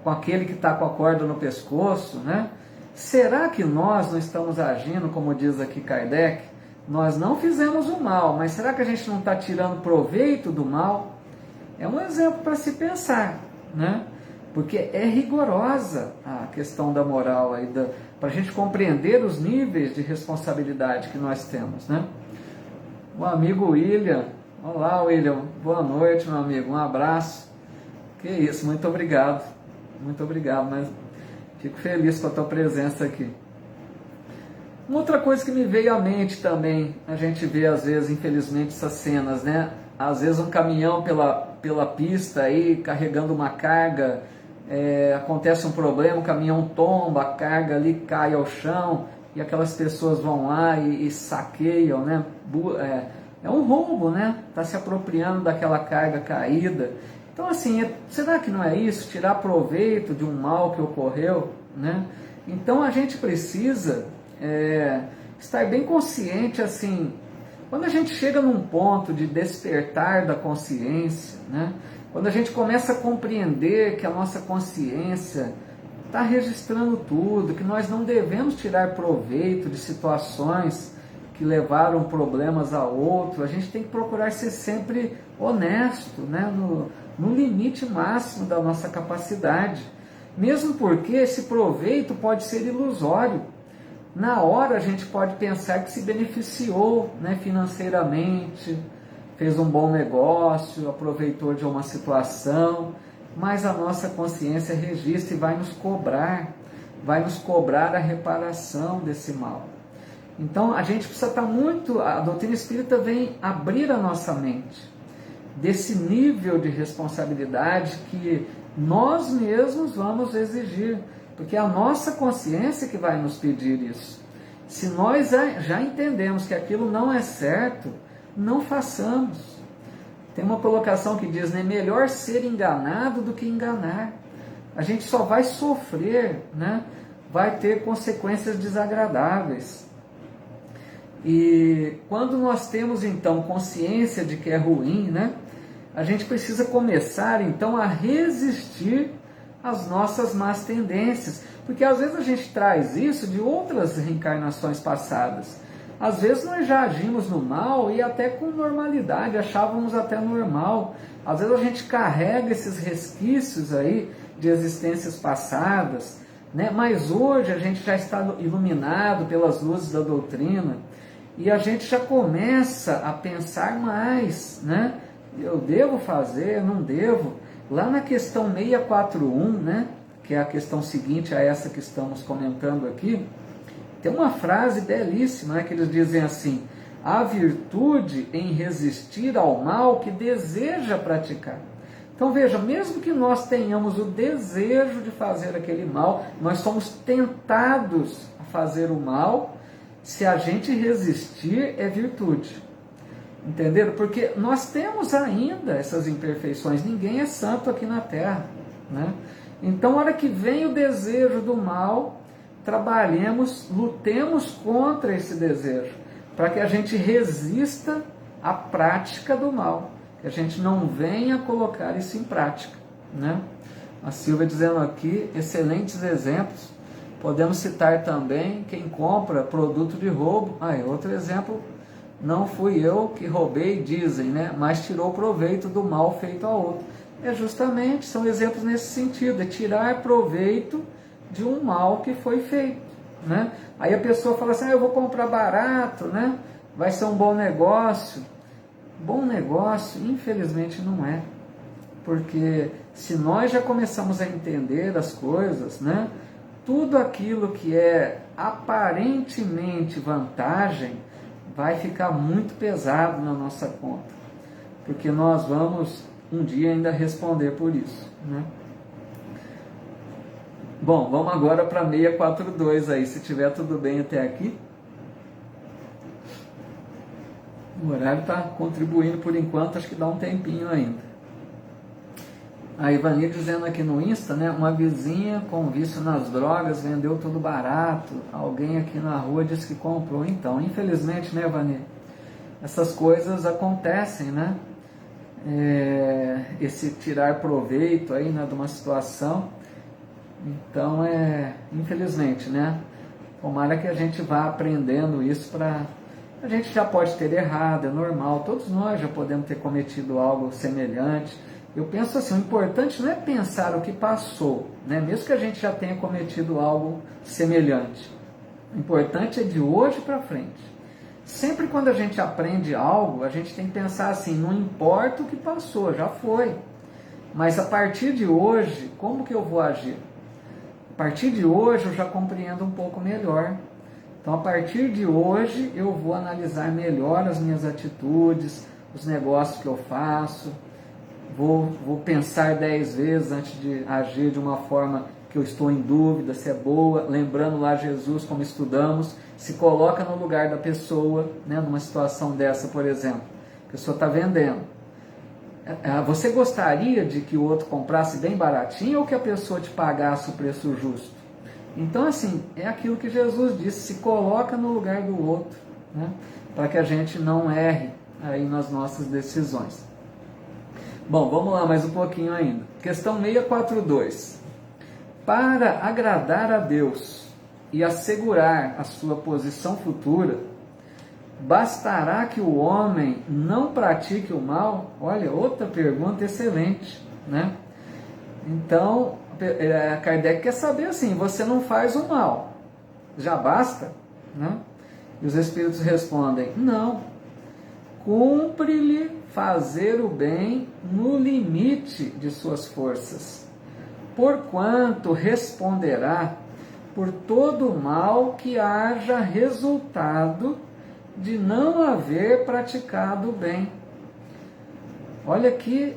com aquele que está com a corda no pescoço, né, será que nós não estamos agindo, como diz aqui Kardec, nós não fizemos o mal, mas será que a gente não está tirando proveito do mal? É um exemplo para se pensar, né? Porque é rigorosa a questão da moral, para a gente compreender os níveis de responsabilidade que nós temos, né? O amigo William, olá William, boa noite meu amigo, um abraço. Que isso, muito obrigado, mas fico feliz com a tua presença aqui. Uma outra coisa que me veio à mente também, a gente vê às vezes, infelizmente, essas cenas, né? Às vezes um caminhão pela pista aí, carregando uma carga, acontece um problema, o caminhão tomba, a carga ali cai ao chão, e aquelas pessoas vão lá e saqueiam, né? É um roubo, né? Está se apropriando daquela carga caída. Então assim, será que não é isso? Tirar proveito de um mal que ocorreu, né? Então a gente precisa estar bem consciente, assim, quando a gente chega num ponto de despertar da consciência, né? Quando a gente começa a compreender que a nossa consciência está registrando tudo, que nós não devemos tirar proveito de situações que levaram problemas a outro, a gente tem que procurar ser sempre honesto, né? No limite máximo da nossa capacidade, mesmo porque esse proveito pode ser ilusório. Na hora a gente pode pensar que se beneficiou, né, financeiramente, fez um bom negócio, aproveitou de uma situação, mas a nossa consciência registra e vai nos cobrar a reparação desse mal. Então a gente precisa estar a doutrina espírita vem abrir a nossa mente desse nível de responsabilidade que nós mesmos vamos exigir, porque é a nossa consciência que vai nos pedir isso. Se nós já entendemos que aquilo não é certo, não façamos. Tem uma colocação que diz, né, melhor ser enganado do que enganar. A gente só vai sofrer, né, vai ter consequências desagradáveis. E quando nós temos então consciência de que é ruim, né, a gente precisa começar então a resistir às nossas más tendências, porque às vezes a gente traz isso de outras reencarnações passadas. Às vezes nós já agimos no mal e até com normalidade, achávamos até normal. Às vezes a gente carrega esses resquícios aí de existências passadas, né? Mas hoje a gente já está iluminado pelas luzes da doutrina e a gente já começa a pensar mais, né? Eu devo fazer, não devo? Lá na questão 641, né? Que é a questão seguinte a essa que estamos comentando aqui, tem uma frase belíssima, né, que eles dizem assim: a virtude em resistir ao mal que deseja praticar. Então veja, mesmo que nós tenhamos o desejo de fazer aquele mal, nós somos tentados a fazer o mal, se a gente resistir é virtude. Entenderam? Porque nós temos ainda essas imperfeições, ninguém é santo aqui na Terra, né? Então, a hora que vem o desejo do mal, trabalhemos, lutemos contra esse desejo, para que a gente resista à prática do mal, que a gente não venha colocar isso em prática, né? A Silvia dizendo aqui, excelentes exemplos. Podemos citar também quem compra produto de roubo. Outro exemplo, não fui eu que roubei, dizem, né? Mas tirou proveito do mal feito a outro. Justamente, são exemplos nesse sentido, é tirar proveito de um mal que foi feito, né? Aí a pessoa fala assim, eu vou comprar barato, né? Vai ser um bom negócio. Bom negócio, infelizmente, não é. Porque se nós já começamos a entender as coisas, né? Tudo aquilo que é aparentemente vantagem vai ficar muito pesado na nossa conta. Porque nós vamos um dia ainda responder por isso, né? Bom, vamos agora para 642 aí, se tiver tudo bem até aqui. O horário está contribuindo por enquanto, acho que dá um tempinho ainda. A Ivani dizendo aqui no Insta, né? Uma vizinha com vício nas drogas vendeu tudo barato. Alguém aqui na rua disse que comprou. Então, infelizmente, né, Ivani? Essas coisas acontecem, né? Esse tirar proveito aí, né, de uma situação. Então, infelizmente, né? Tomara que a gente vá aprendendo isso para... A gente já pode ter errado, é normal. Todos nós já podemos ter cometido algo semelhante. Eu penso assim, o importante não é pensar o que passou, né? Mesmo que a gente já tenha cometido algo semelhante. O importante é de hoje para frente. Sempre quando a gente aprende algo, a gente tem que pensar assim, não importa o que passou, já foi. Mas a partir de hoje, como que eu vou agir? A partir de hoje eu já compreendo um pouco melhor. Então a partir de hoje eu vou analisar melhor as minhas atitudes, os negócios que eu faço. Vou pensar 10 vezes antes de agir de uma forma que eu estou em dúvida se é boa. Lembrando lá Jesus, como estudamos, se coloca no lugar da pessoa, né, numa situação dessa, por exemplo. A pessoa está vendendo. Você gostaria de que o outro comprasse bem baratinho ou que a pessoa te pagasse o preço justo? Então, assim, é aquilo que Jesus disse, se coloca no lugar do outro, né, para que a gente não erre aí nas nossas decisões. Bom, vamos lá mais um pouquinho ainda. Questão 642. Para agradar a Deus e assegurar a sua posição futura, bastará que o homem não pratique o mal? Olha, outra pergunta excelente, né? Então, Kardec quer saber assim, você não faz o mal, já basta? Né? E os Espíritos respondem, não, cumpre-lhe fazer o bem no limite de suas forças, porquanto responderá por todo o mal que haja resultado de não haver praticado o bem. Olha que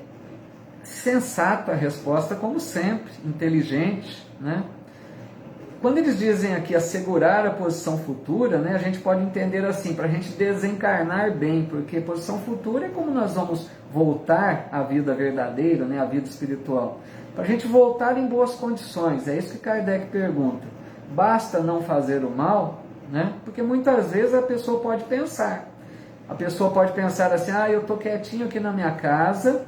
sensata a resposta, como sempre, inteligente, né? Quando eles dizem aqui assegurar a posição futura, né, a gente pode entender assim, para a gente desencarnar bem, porque posição futura é como nós vamos voltar à vida verdadeira, né, à vida espiritual. Para a gente voltar em boas condições, é isso que Kardec pergunta. Basta não fazer o mal? né? Porque muitas vezes a pessoa pode pensar assim, eu estou quietinho aqui na minha casa,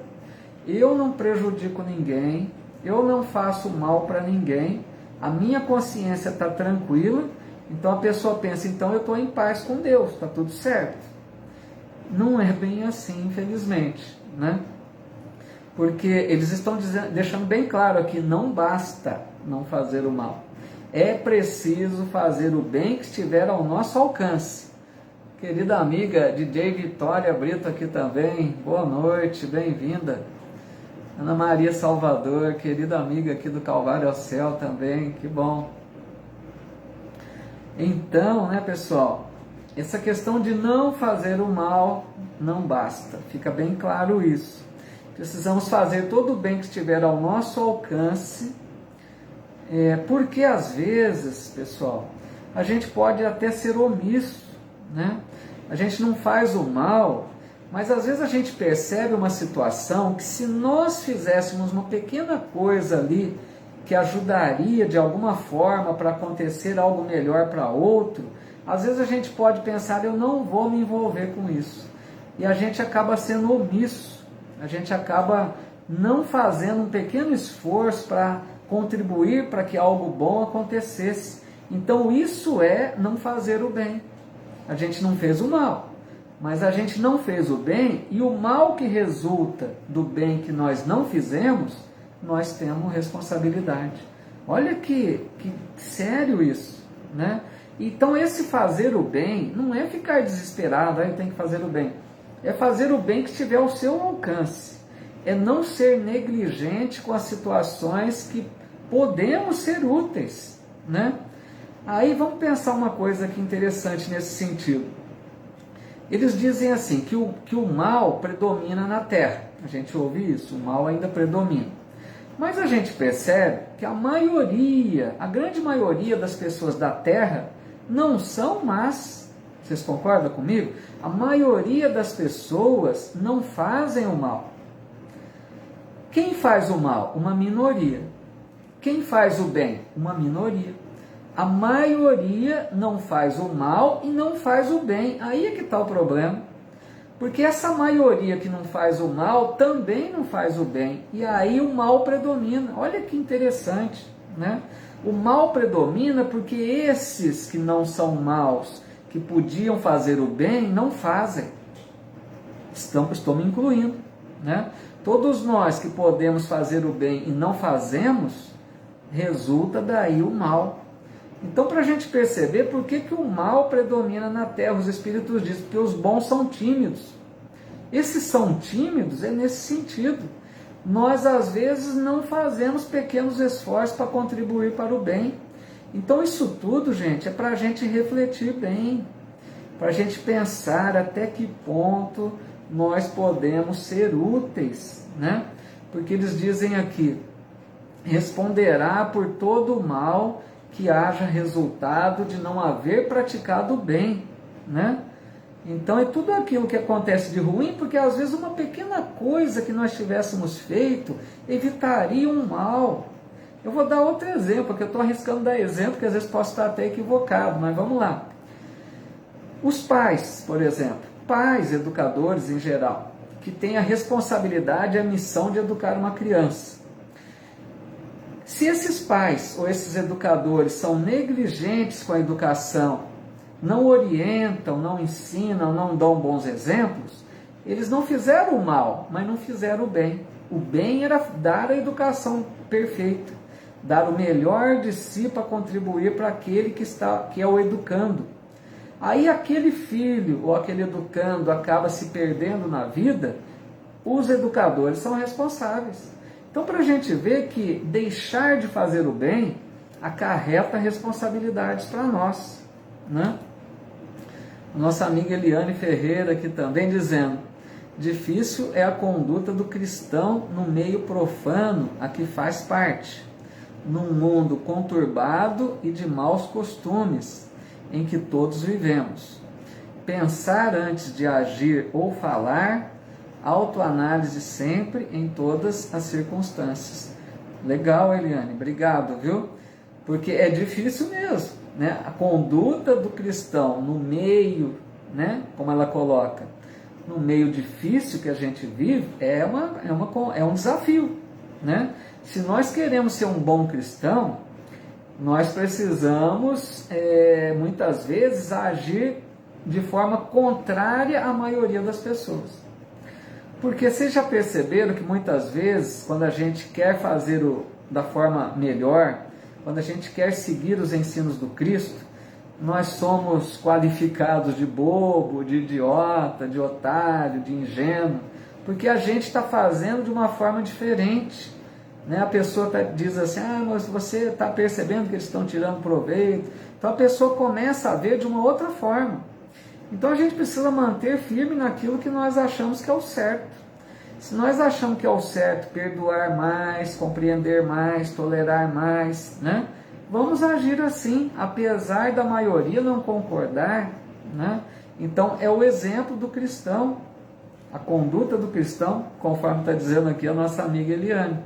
eu não prejudico ninguém, eu não faço mal para ninguém, a minha consciência está tranquila, então a pessoa pensa, então eu estou em paz com Deus, está tudo certo. Não é bem assim, infelizmente, né? Porque eles estão deixando bem claro aqui, não basta não fazer o mal. É preciso fazer o bem que estiver ao nosso alcance. Querida amiga DJ Vitória Brito aqui também, boa noite, bem-vinda. Ana Maria Salvador, querida amiga aqui do Calvário ao Céu também, que bom. Então, né, pessoal, essa questão de não fazer o mal não basta, fica bem claro isso. Precisamos fazer todo o bem que estiver ao nosso alcance, porque às vezes, pessoal, a gente pode até ser omisso, né? A gente não faz o mal, mas às vezes a gente percebe uma situação que se nós fizéssemos uma pequena coisa ali, que ajudaria de alguma forma para acontecer algo melhor para outro, às vezes a gente pode pensar, eu não vou me envolver com isso. E a gente acaba sendo omisso. A gente acaba não fazendo um pequeno esforço para contribuir para que algo bom acontecesse. Então isso é não fazer o bem. A gente não fez o mal, mas a gente não fez o bem e o mal que resulta do bem que nós não fizemos, nós temos responsabilidade. Olha que sério isso, né? Então esse fazer o bem não é ficar desesperado, eu tenho que fazer o bem. É fazer o bem que estiver ao seu alcance. É não ser negligente com as situações que podemos ser úteis, né? Aí vamos pensar uma coisa aqui interessante nesse sentido. Eles dizem assim, que o mal predomina na Terra. A gente ouve isso, o mal ainda predomina. Mas a gente percebe que a grande maioria das pessoas da Terra não são más. Vocês concordam comigo? A maioria das pessoas não fazem o mal. Quem faz o mal? Uma minoria. Quem faz o bem? Uma minoria. A maioria não faz o mal e não faz o bem. Aí é que está o problema. Porque essa maioria que não faz o mal também não faz o bem. E aí o mal predomina. Olha que interessante, né? O mal predomina porque esses que não são maus, que podiam fazer o bem, não fazem. Estou me incluindo, né? Todos nós que podemos fazer o bem e não fazemos, resulta daí o mal. Então, para a gente perceber por que o mal predomina na Terra, os Espíritos dizem, porque os bons são tímidos. Esses são tímidos é nesse sentido. Nós, às vezes, não fazemos pequenos esforços para contribuir para o bem. Então, isso tudo, gente, é para a gente refletir bem, para a gente pensar até que ponto nós podemos ser úteis, né? Porque eles dizem aqui, responderá por todo o mal que haja resultado de não haver praticado o bem, né? Então é tudo aquilo que acontece de ruim, porque às vezes uma pequena coisa que nós tivéssemos feito evitaria um mal. Eu vou dar outro exemplo, porque eu estou arriscando dar exemplo, que às vezes posso estar até equivocado, mas vamos lá. Os pais, por exemplo, pais, educadores em geral, que têm a responsabilidade e a missão de educar uma criança. Se esses pais ou esses educadores são negligentes com a educação, não orientam, não ensinam, não dão bons exemplos, eles não fizeram o mal, mas não fizeram o bem. O bem era dar a educação perfeita, dar o melhor de si para contribuir para aquele que é o educando. Aí aquele filho ou aquele educando acaba se perdendo na vida, os educadores são responsáveis. Então, para a gente ver que deixar de fazer o bem acarreta responsabilidades para nós, né? Nossa amiga Eliane Ferreira aqui também dizendo, difícil é a conduta do cristão no meio profano a que faz parte, num mundo conturbado e de maus costumes em que todos vivemos. Pensar antes de agir ou falar, autoanálise sempre em todas as circunstâncias. Legal, Eliane, obrigado, viu? Porque é difícil mesmo, né, a conduta do cristão no meio, né, como ela coloca, no meio difícil que a gente vive, é um desafio, né? Se nós queremos ser um bom cristão, nós precisamos, muitas vezes, agir de forma contrária à maioria das pessoas. Porque vocês já perceberam que muitas vezes, quando a gente quer fazer da forma melhor, quando a gente quer seguir os ensinos do Cristo, nós somos qualificados de bobo, de idiota, de otário, de ingênuo, porque a gente está fazendo de uma forma diferente. Né? A pessoa diz assim, mas você está percebendo que eles estão tirando proveito. Então a pessoa começa a ver de uma outra forma. Então a gente precisa manter firme naquilo que nós achamos que é o certo. Se nós achamos que é o certo perdoar mais, compreender mais, tolerar mais, né? Vamos agir assim, apesar da maioria não concordar, né? Então é o exemplo do cristão, a conduta do cristão, conforme está dizendo aqui a nossa amiga Eliane.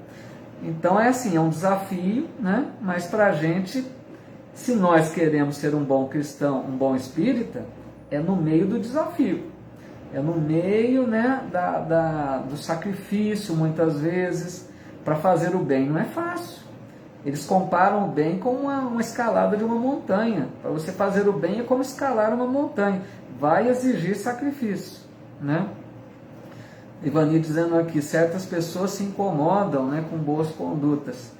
Então é assim, é um desafio, né? Mas para a gente, se nós queremos ser um bom cristão, um bom espírita, é no meio do desafio, é no meio, né, do sacrifício, muitas vezes, para fazer o bem. Não é fácil. Eles comparam o bem com uma escalada de uma montanha. Para você fazer o bem é como escalar uma montanha. Vai exigir sacrifício, né? Ivani dizendo aqui, certas pessoas se incomodam, né, com boas condutas.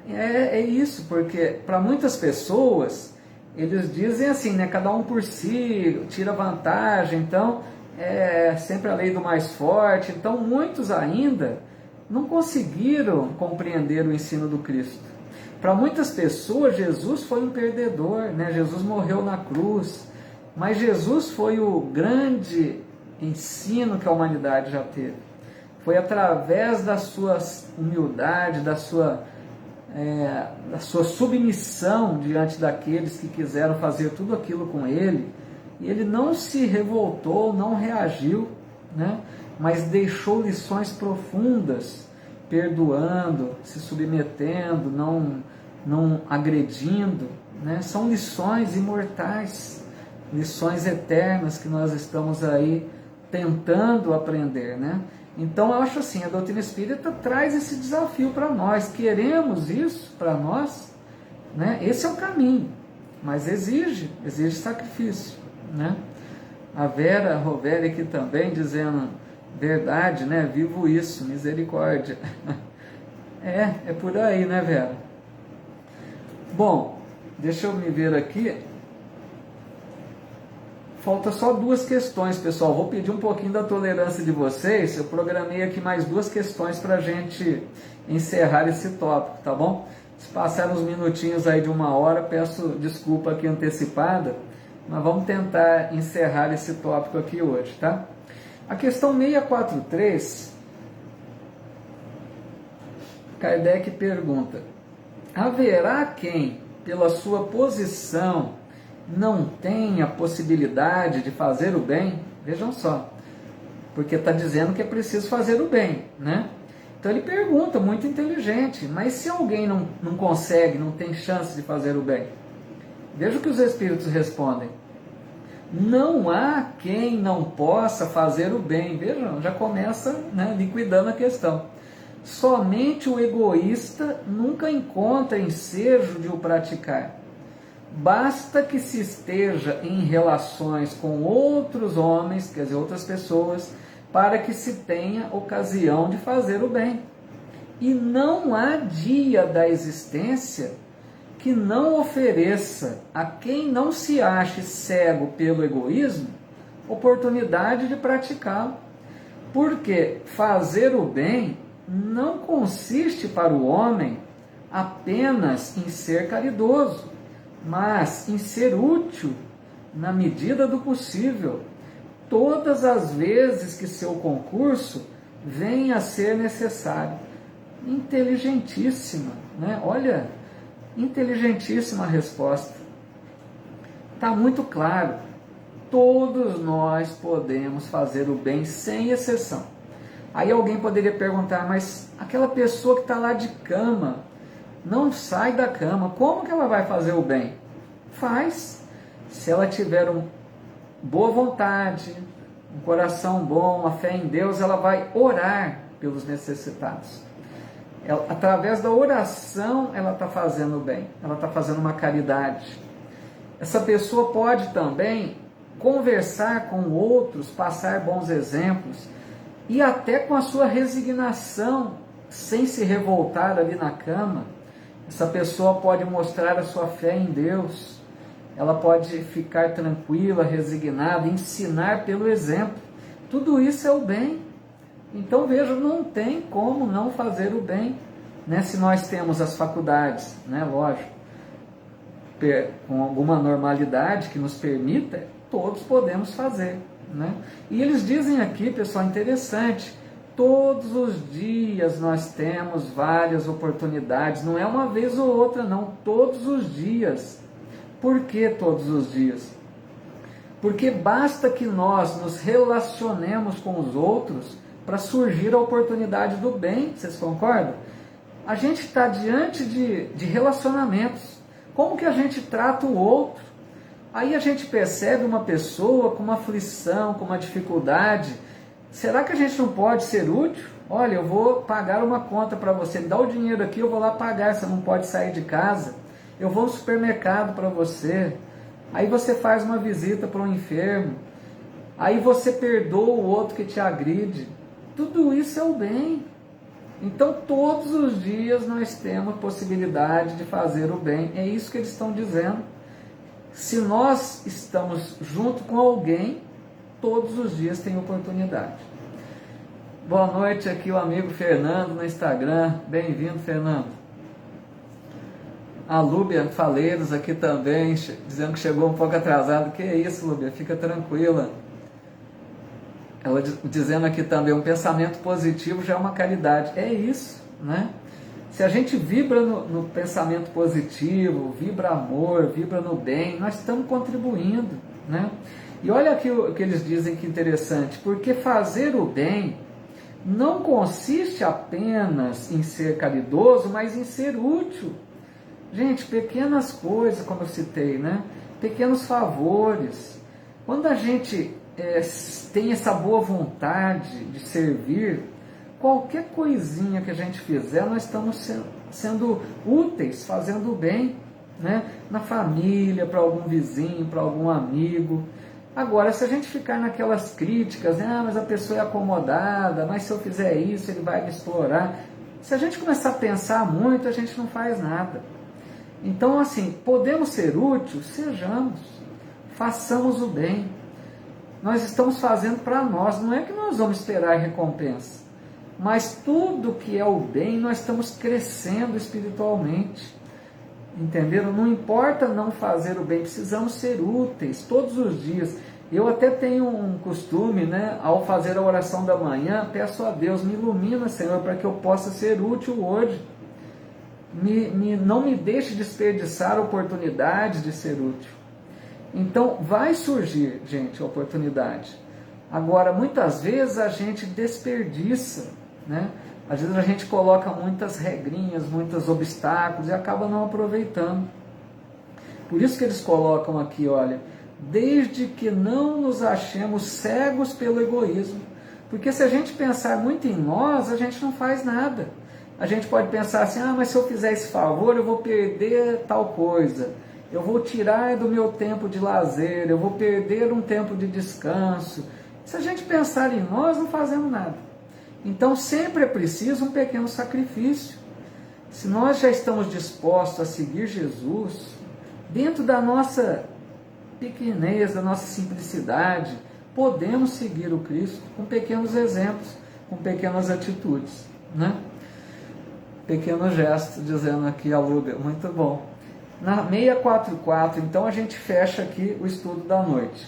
É isso, porque para muitas pessoas, eles dizem assim, né, cada um por si, tira vantagem, então é sempre a lei do mais forte. Então muitos ainda não conseguiram compreender o ensino do Cristo. Para muitas pessoas, Jesus foi um perdedor, né? Jesus morreu na cruz, mas Jesus foi o grande ensino que a humanidade já teve. Foi através da sua humildade, da sua submissão diante daqueles que quiseram fazer tudo aquilo com ele, e ele não se revoltou, não reagiu, né? Mas deixou lições profundas, perdoando, se submetendo, não agredindo, né? São lições imortais, lições eternas que nós estamos aí tentando aprender, né? Então eu acho assim, a doutrina espírita traz esse desafio para nós. Queremos isso para nós, né? Esse é o caminho, mas exige sacrifício, né? A Vera Roveri aqui também dizendo, verdade, né? Vivo isso, misericórdia. É por aí, né, Vera? Bom, deixa eu me ver aqui. Falta só 2 questões, pessoal. Vou pedir um pouquinho da tolerância de vocês. Eu programei aqui mais 2 questões para a gente encerrar esse tópico, tá bom? Se passar uns minutinhos aí de 1 hora, peço desculpa aqui antecipada, mas vamos tentar encerrar esse tópico aqui hoje, tá? A questão 643, Kardec pergunta, haverá quem, pela sua posição, não tem a possibilidade de fazer o bem? Vejam só, porque está dizendo que é preciso fazer o bem, né? Então ele pergunta, muito inteligente, mas se alguém não consegue, não tem chance de fazer o bem? Veja o que os espíritos respondem. Não há quem não possa fazer o bem. Vejam, já começa, né, liquidando a questão. Somente o egoísta nunca encontra ensejo de o praticar. Basta que se esteja em relações com outros homens, quer dizer, outras pessoas, para que se tenha ocasião de fazer o bem. E não há dia da existência que não ofereça a quem não se ache cego pelo egoísmo oportunidade de praticá-lo. Porque fazer o bem não consiste para o homem apenas em ser caridoso, mas em ser útil na medida do possível, todas as vezes que seu concurso venha a ser necessário. Inteligentíssima, né? Olha, inteligentíssima a resposta. Está muito claro. Todos nós podemos fazer o bem sem exceção. Aí alguém poderia perguntar, mas aquela pessoa que está lá de cama, não sai da cama, como que ela vai fazer o bem? Faz. Se ela tiver boa vontade, um coração bom, uma fé em Deus, ela vai orar pelos necessitados. Através da oração, ela está fazendo o bem, ela está fazendo uma caridade. Essa pessoa pode também conversar com outros, passar bons exemplos, e até com a sua resignação, sem se revoltar ali na cama, essa pessoa pode mostrar a sua fé em Deus, ela pode ficar tranquila, resignada, ensinar pelo exemplo. Tudo isso é o bem. Então veja, não tem como não fazer o bem, né? Se nós temos as faculdades, né? Lógico, com alguma normalidade que nos permita, todos podemos fazer, né? E eles dizem aqui, pessoal, interessante, todos os dias nós temos várias oportunidades, não é uma vez ou outra não, todos os dias. Por que todos os dias? Porque basta que nós nos relacionemos com os outros para surgir a oportunidade do bem, vocês concordam? A gente está diante de relacionamentos, como que a gente trata o outro? Aí a gente percebe uma pessoa com uma aflição, com uma dificuldade, será que a gente não pode ser útil? Olha, eu vou pagar uma conta para você, me dá o dinheiro aqui, eu vou lá pagar, você não pode sair de casa. Eu vou ao supermercado para você, aí você faz uma visita para um enfermo, aí você perdoa o outro que te agride. Tudo isso é o bem. Então todos os dias nós temos possibilidade de fazer o bem. É isso que eles estão dizendo. Se nós estamos junto com alguém, todos os dias tem oportunidade. Boa noite, aqui o amigo Fernando no Instagram. Bem-vindo, Fernando. A Lúbia Faleiros aqui também, dizendo que chegou um pouco atrasado. Que é isso, Lúbia? Fica tranquila. Ela dizendo aqui também, um pensamento positivo já é uma caridade. É isso, né? Se a gente vibra no pensamento positivo, vibra amor, vibra no bem, nós estamos contribuindo, né? E olha aqui o que eles dizem que interessante, porque fazer o bem não consiste apenas em ser caridoso, mas em ser útil. Gente, pequenas coisas, como eu citei, né? Pequenos favores. Quando a gente tem essa boa vontade de servir, qualquer coisinha que a gente fizer, nós estamos sendo úteis, fazendo o bem, né? Na família, para algum vizinho, para algum amigo. Agora, se a gente ficar naquelas críticas, né? Mas a pessoa é acomodada, mas se eu fizer isso, ele vai me explorar. Se a gente começar a pensar muito, a gente não faz nada. Então, assim, podemos ser úteis? Sejamos, façamos o bem. Nós estamos fazendo para nós, não é que nós vamos esperar recompensa, mas tudo que é o bem, nós estamos crescendo espiritualmente, entenderam? Não importa não fazer o bem, precisamos ser úteis todos os dias. Eu até tenho um costume, né, ao fazer a oração da manhã, peço a Deus, me ilumina, Senhor, para que eu possa ser útil hoje. Não me deixe desperdiçar oportunidades de ser útil. Então vai surgir, gente, a oportunidade. Agora, muitas vezes a gente desperdiça, né? Às vezes a gente coloca muitas regrinhas, muitos obstáculos e acaba não aproveitando. Por isso que eles colocam aqui, olha, desde que não nos achemos cegos pelo egoísmo. Porque se a gente pensar muito em nós, a gente não faz nada. A gente pode pensar assim, mas se eu fizer esse favor, eu vou perder tal coisa. Eu vou tirar do meu tempo de lazer, eu vou perder um tempo de descanso. Se a gente pensar em nós, não fazemos nada. Então sempre é preciso um pequeno sacrifício. Se nós já estamos dispostos a seguir Jesus, dentro da nossa pequenez, da nossa simplicidade, podemos seguir o Cristo com pequenos exemplos, com pequenas atitudes, né? Pequeno gesto, dizendo aqui a Lúbia, muito bom. Na 644, então, a gente fecha aqui o estudo da noite.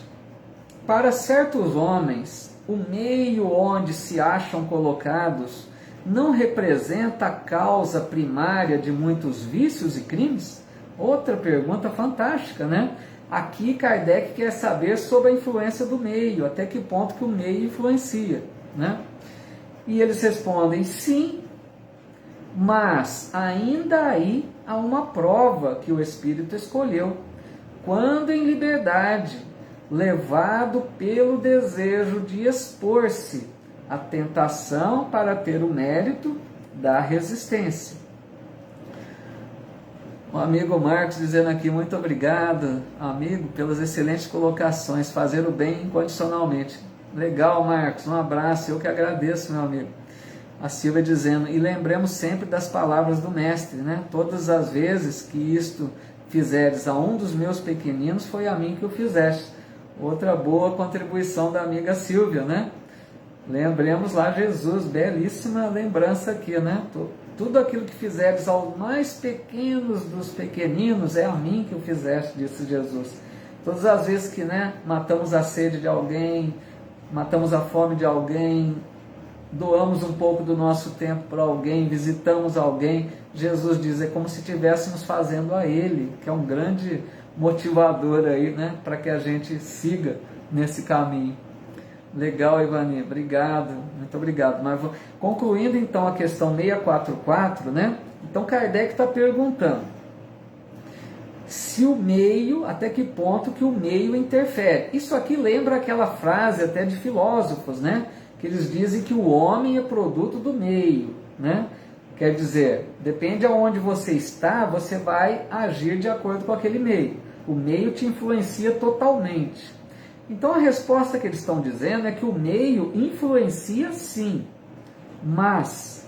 Para certos homens, o meio onde se acham colocados não representa a causa primária de muitos vícios e crimes? Outra pergunta fantástica, né? Aqui Kardec quer saber sobre a influência do meio, até que ponto que o meio influencia, né? E eles respondem, sim, mas ainda aí há uma prova que o Espírito escolheu. quando em liberdade, levado pelo desejo de expor-se à tentação para ter o mérito da resistência. O amigo Marcos dizendo aqui, muito obrigado, amigo, pelas excelentes colocações, fazer o bem incondicionalmente. Legal, Marcos, um abraço, eu que agradeço, meu amigo. A Silvia dizendo, e lembremos sempre das palavras do Mestre, né? Todas as vezes que isto fizeres a um dos meus pequeninos, foi a mim que o fizeste. Outra boa contribuição da amiga Silvia, né? Lembremos lá Jesus, belíssima lembrança aqui, né? Tudo aquilo que fizeres aos mais pequenos dos pequeninos, é a mim que o fizeste, disse Jesus. Todas as vezes que, né, matamos a sede de alguém, matamos a fome de alguém, doamos um pouco do nosso tempo para alguém, visitamos alguém, Jesus diz, é como se estivéssemos fazendo a Ele, que é um grande motivador aí, né, para que a gente siga nesse caminho. Legal, Ivani, obrigado, muito obrigado. Mas concluindo então a questão 644, né? Então Kardec está perguntando se o meio, até que ponto que o meio interfere. Isso aqui lembra aquela frase até de filósofos, né? Que eles dizem que o homem é produto do meio, né? Quer dizer, depende aonde você está, você vai agir de acordo com aquele meio. O meio te influencia totalmente. Então a resposta que eles estão dizendo é que o meio influencia sim, mas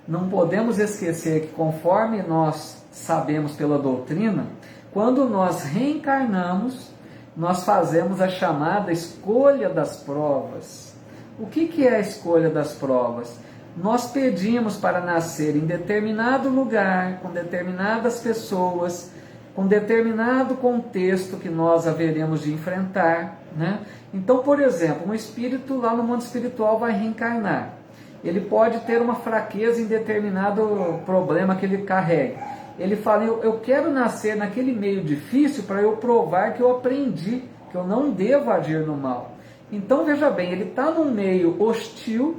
não podemos esquecer que conforme nós sabemos pela doutrina, quando nós reencarnamos, nós fazemos a chamada escolha das provas. O que é a escolha das provas? Nós pedimos para nascer em determinado lugar, com determinadas pessoas, com determinado contexto que nós haveremos de enfrentar, né? Então, por exemplo, um espírito lá no mundo espiritual vai reencarnar. Ele pode ter uma fraqueza em determinado problema que ele carrega. Ele fala, eu quero nascer naquele meio difícil para eu provar que eu aprendi, que eu não devo agir no mal. Então, veja bem, ele está num meio hostil,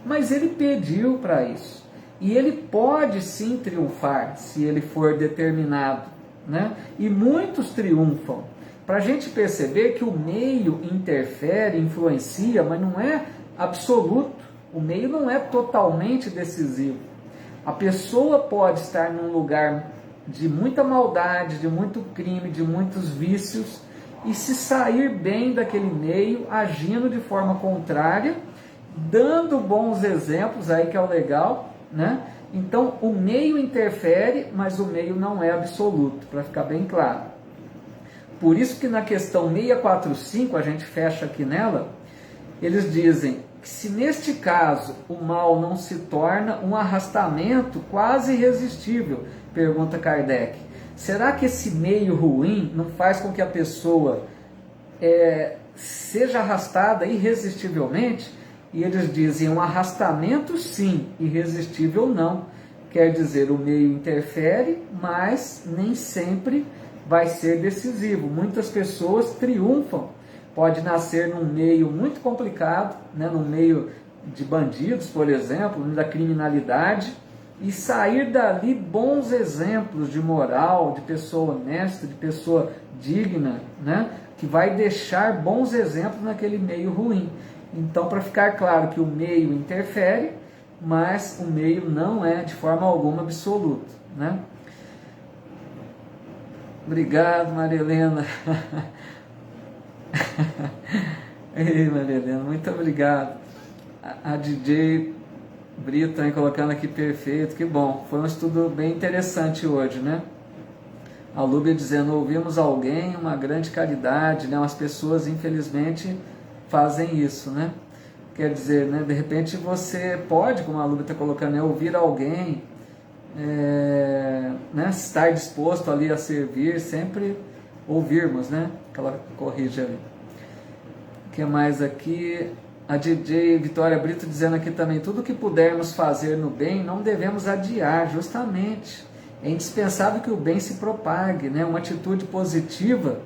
mas ele pediu para isso. E ele pode sim triunfar, se ele for determinado, né? E muitos triunfam. Para a gente perceber que o meio interfere, influencia, mas não é absoluto. O meio não é totalmente decisivo. A pessoa pode estar num lugar de muita maldade, de muito crime, de muitos vícios, e se sair bem daquele meio, agindo de forma contrária, dando bons exemplos, aí que é o legal, né? Então, o meio interfere, mas o meio não é absoluto, para ficar bem claro. Por isso que na questão 645, a gente fecha aqui nela, eles dizem que se neste caso o mal não se torna um arrastamento quase irresistível, pergunta Kardec, será que esse meio ruim não faz com que a pessoa seja arrastada irresistivelmente? E eles dizem, um arrastamento sim, irresistível não. Quer dizer, o meio interfere, mas nem sempre vai ser decisivo. Muitas pessoas triunfam. Pode nascer num meio muito complicado, né, num meio de bandidos, por exemplo, da criminalidade, e sair dali bons exemplos de moral, de pessoa honesta, de pessoa digna, né, que vai deixar bons exemplos naquele meio ruim. Então, para ficar claro que o meio interfere, mas o meio não é de forma alguma absoluto, né? Obrigado, Maria Helena. Ei, Maria Helena, muito obrigado. A DJ Brito aí colocando aqui perfeito, que bom. Foi um estudo bem interessante hoje, né? A Lúbia dizendo, ouvimos alguém, uma grande caridade, né? As pessoas, infelizmente, fazem isso, né? Quer dizer, né, de repente você pode, como a Lúbia está colocando, né, ouvir alguém, né, estar disposto ali a servir, sempre ouvirmos, né? Que ela corrige ali. O que mais aqui? A DJ Vitória Brito dizendo aqui também, tudo que pudermos fazer no bem, não devemos adiar, justamente. É indispensável que o bem se propague, né? Uma atitude positiva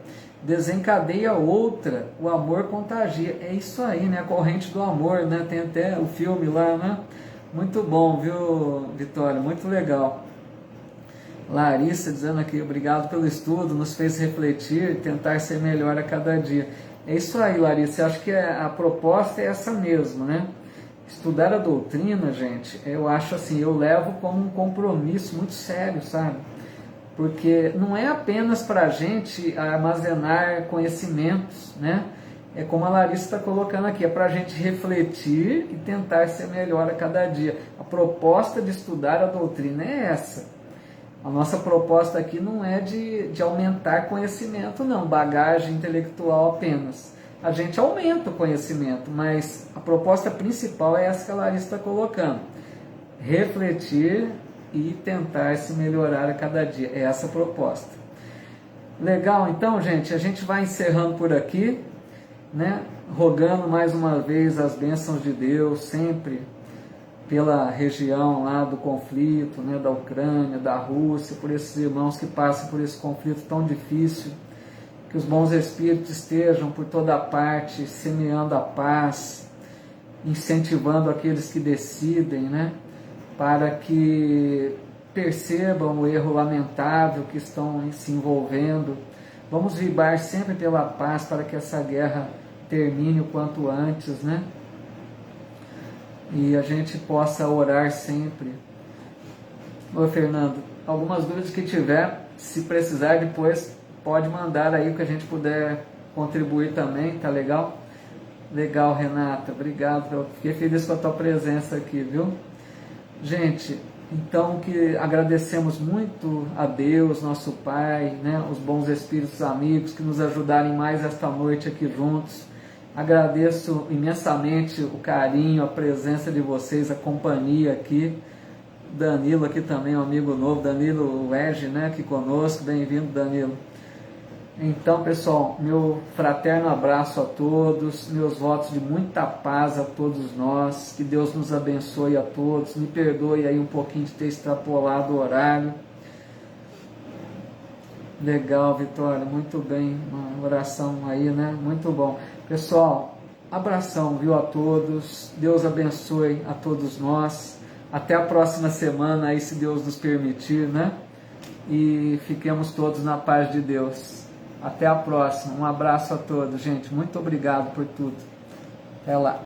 desencadeia outra, o amor contagia. É isso aí, né? A corrente do amor, né? Tem até o filme lá, né? Muito bom, viu, Vitória? Muito legal. Larissa dizendo aqui, obrigado pelo estudo, nos fez refletir e tentar ser melhor a cada dia. É isso aí, Larissa, eu acho que a proposta é essa mesmo, né? Estudar a doutrina, gente, eu acho assim, eu levo como um compromisso muito sério, sabe? Porque não é apenas para a gente armazenar conhecimentos, né? É como a Larissa está colocando aqui, é para a gente refletir e tentar ser melhor a cada dia. A proposta de estudar a doutrina é essa. A nossa proposta aqui não é de aumentar conhecimento, não, bagagem intelectual apenas. A gente aumenta o conhecimento, mas a proposta principal é essa que a Larissa está colocando. Refletir e tentar se melhorar a cada dia. É essa a proposta. Legal, então, gente, a gente vai encerrando por aqui, né? Rogando mais uma vez as bênçãos de Deus, sempre pela região lá do conflito, né, da Ucrânia, da Rússia, por esses irmãos que passam por esse conflito tão difícil, que os bons espíritos estejam por toda parte, semeando a paz, incentivando aqueles que decidem, né, para que percebam o erro lamentável que estão se envolvendo. Vamos vibrar sempre pela paz para que essa guerra termine o quanto antes, né? E a gente possa orar sempre. Ô Fernando, algumas dúvidas que tiver, se precisar depois, pode mandar aí que a gente puder contribuir também, tá legal? Legal, Renata, obrigado, fiquei feliz com a tua presença aqui, viu? Gente, então que agradecemos muito a Deus, nosso Pai, né, os bons espíritos amigos que nos ajudarem mais esta noite aqui juntos. Agradeço imensamente o carinho, a presença de vocês, a companhia aqui. Danilo aqui também, um amigo novo, Danilo Ege, né, aqui conosco. Bem-vindo, Danilo. Então, pessoal, meu fraterno abraço a todos, meus votos de muita paz a todos nós, que Deus nos abençoe a todos, me perdoe aí um pouquinho de ter extrapolado o horário. Legal, Vitória, muito bem, uma oração aí, né, muito bom. Pessoal, abração, viu, a todos, Deus abençoe a todos nós, até a próxima semana aí, se Deus nos permitir, né, e fiquemos todos na paz de Deus. Até a próxima. Um abraço a todos, gente. Muito obrigado por tudo. Até lá.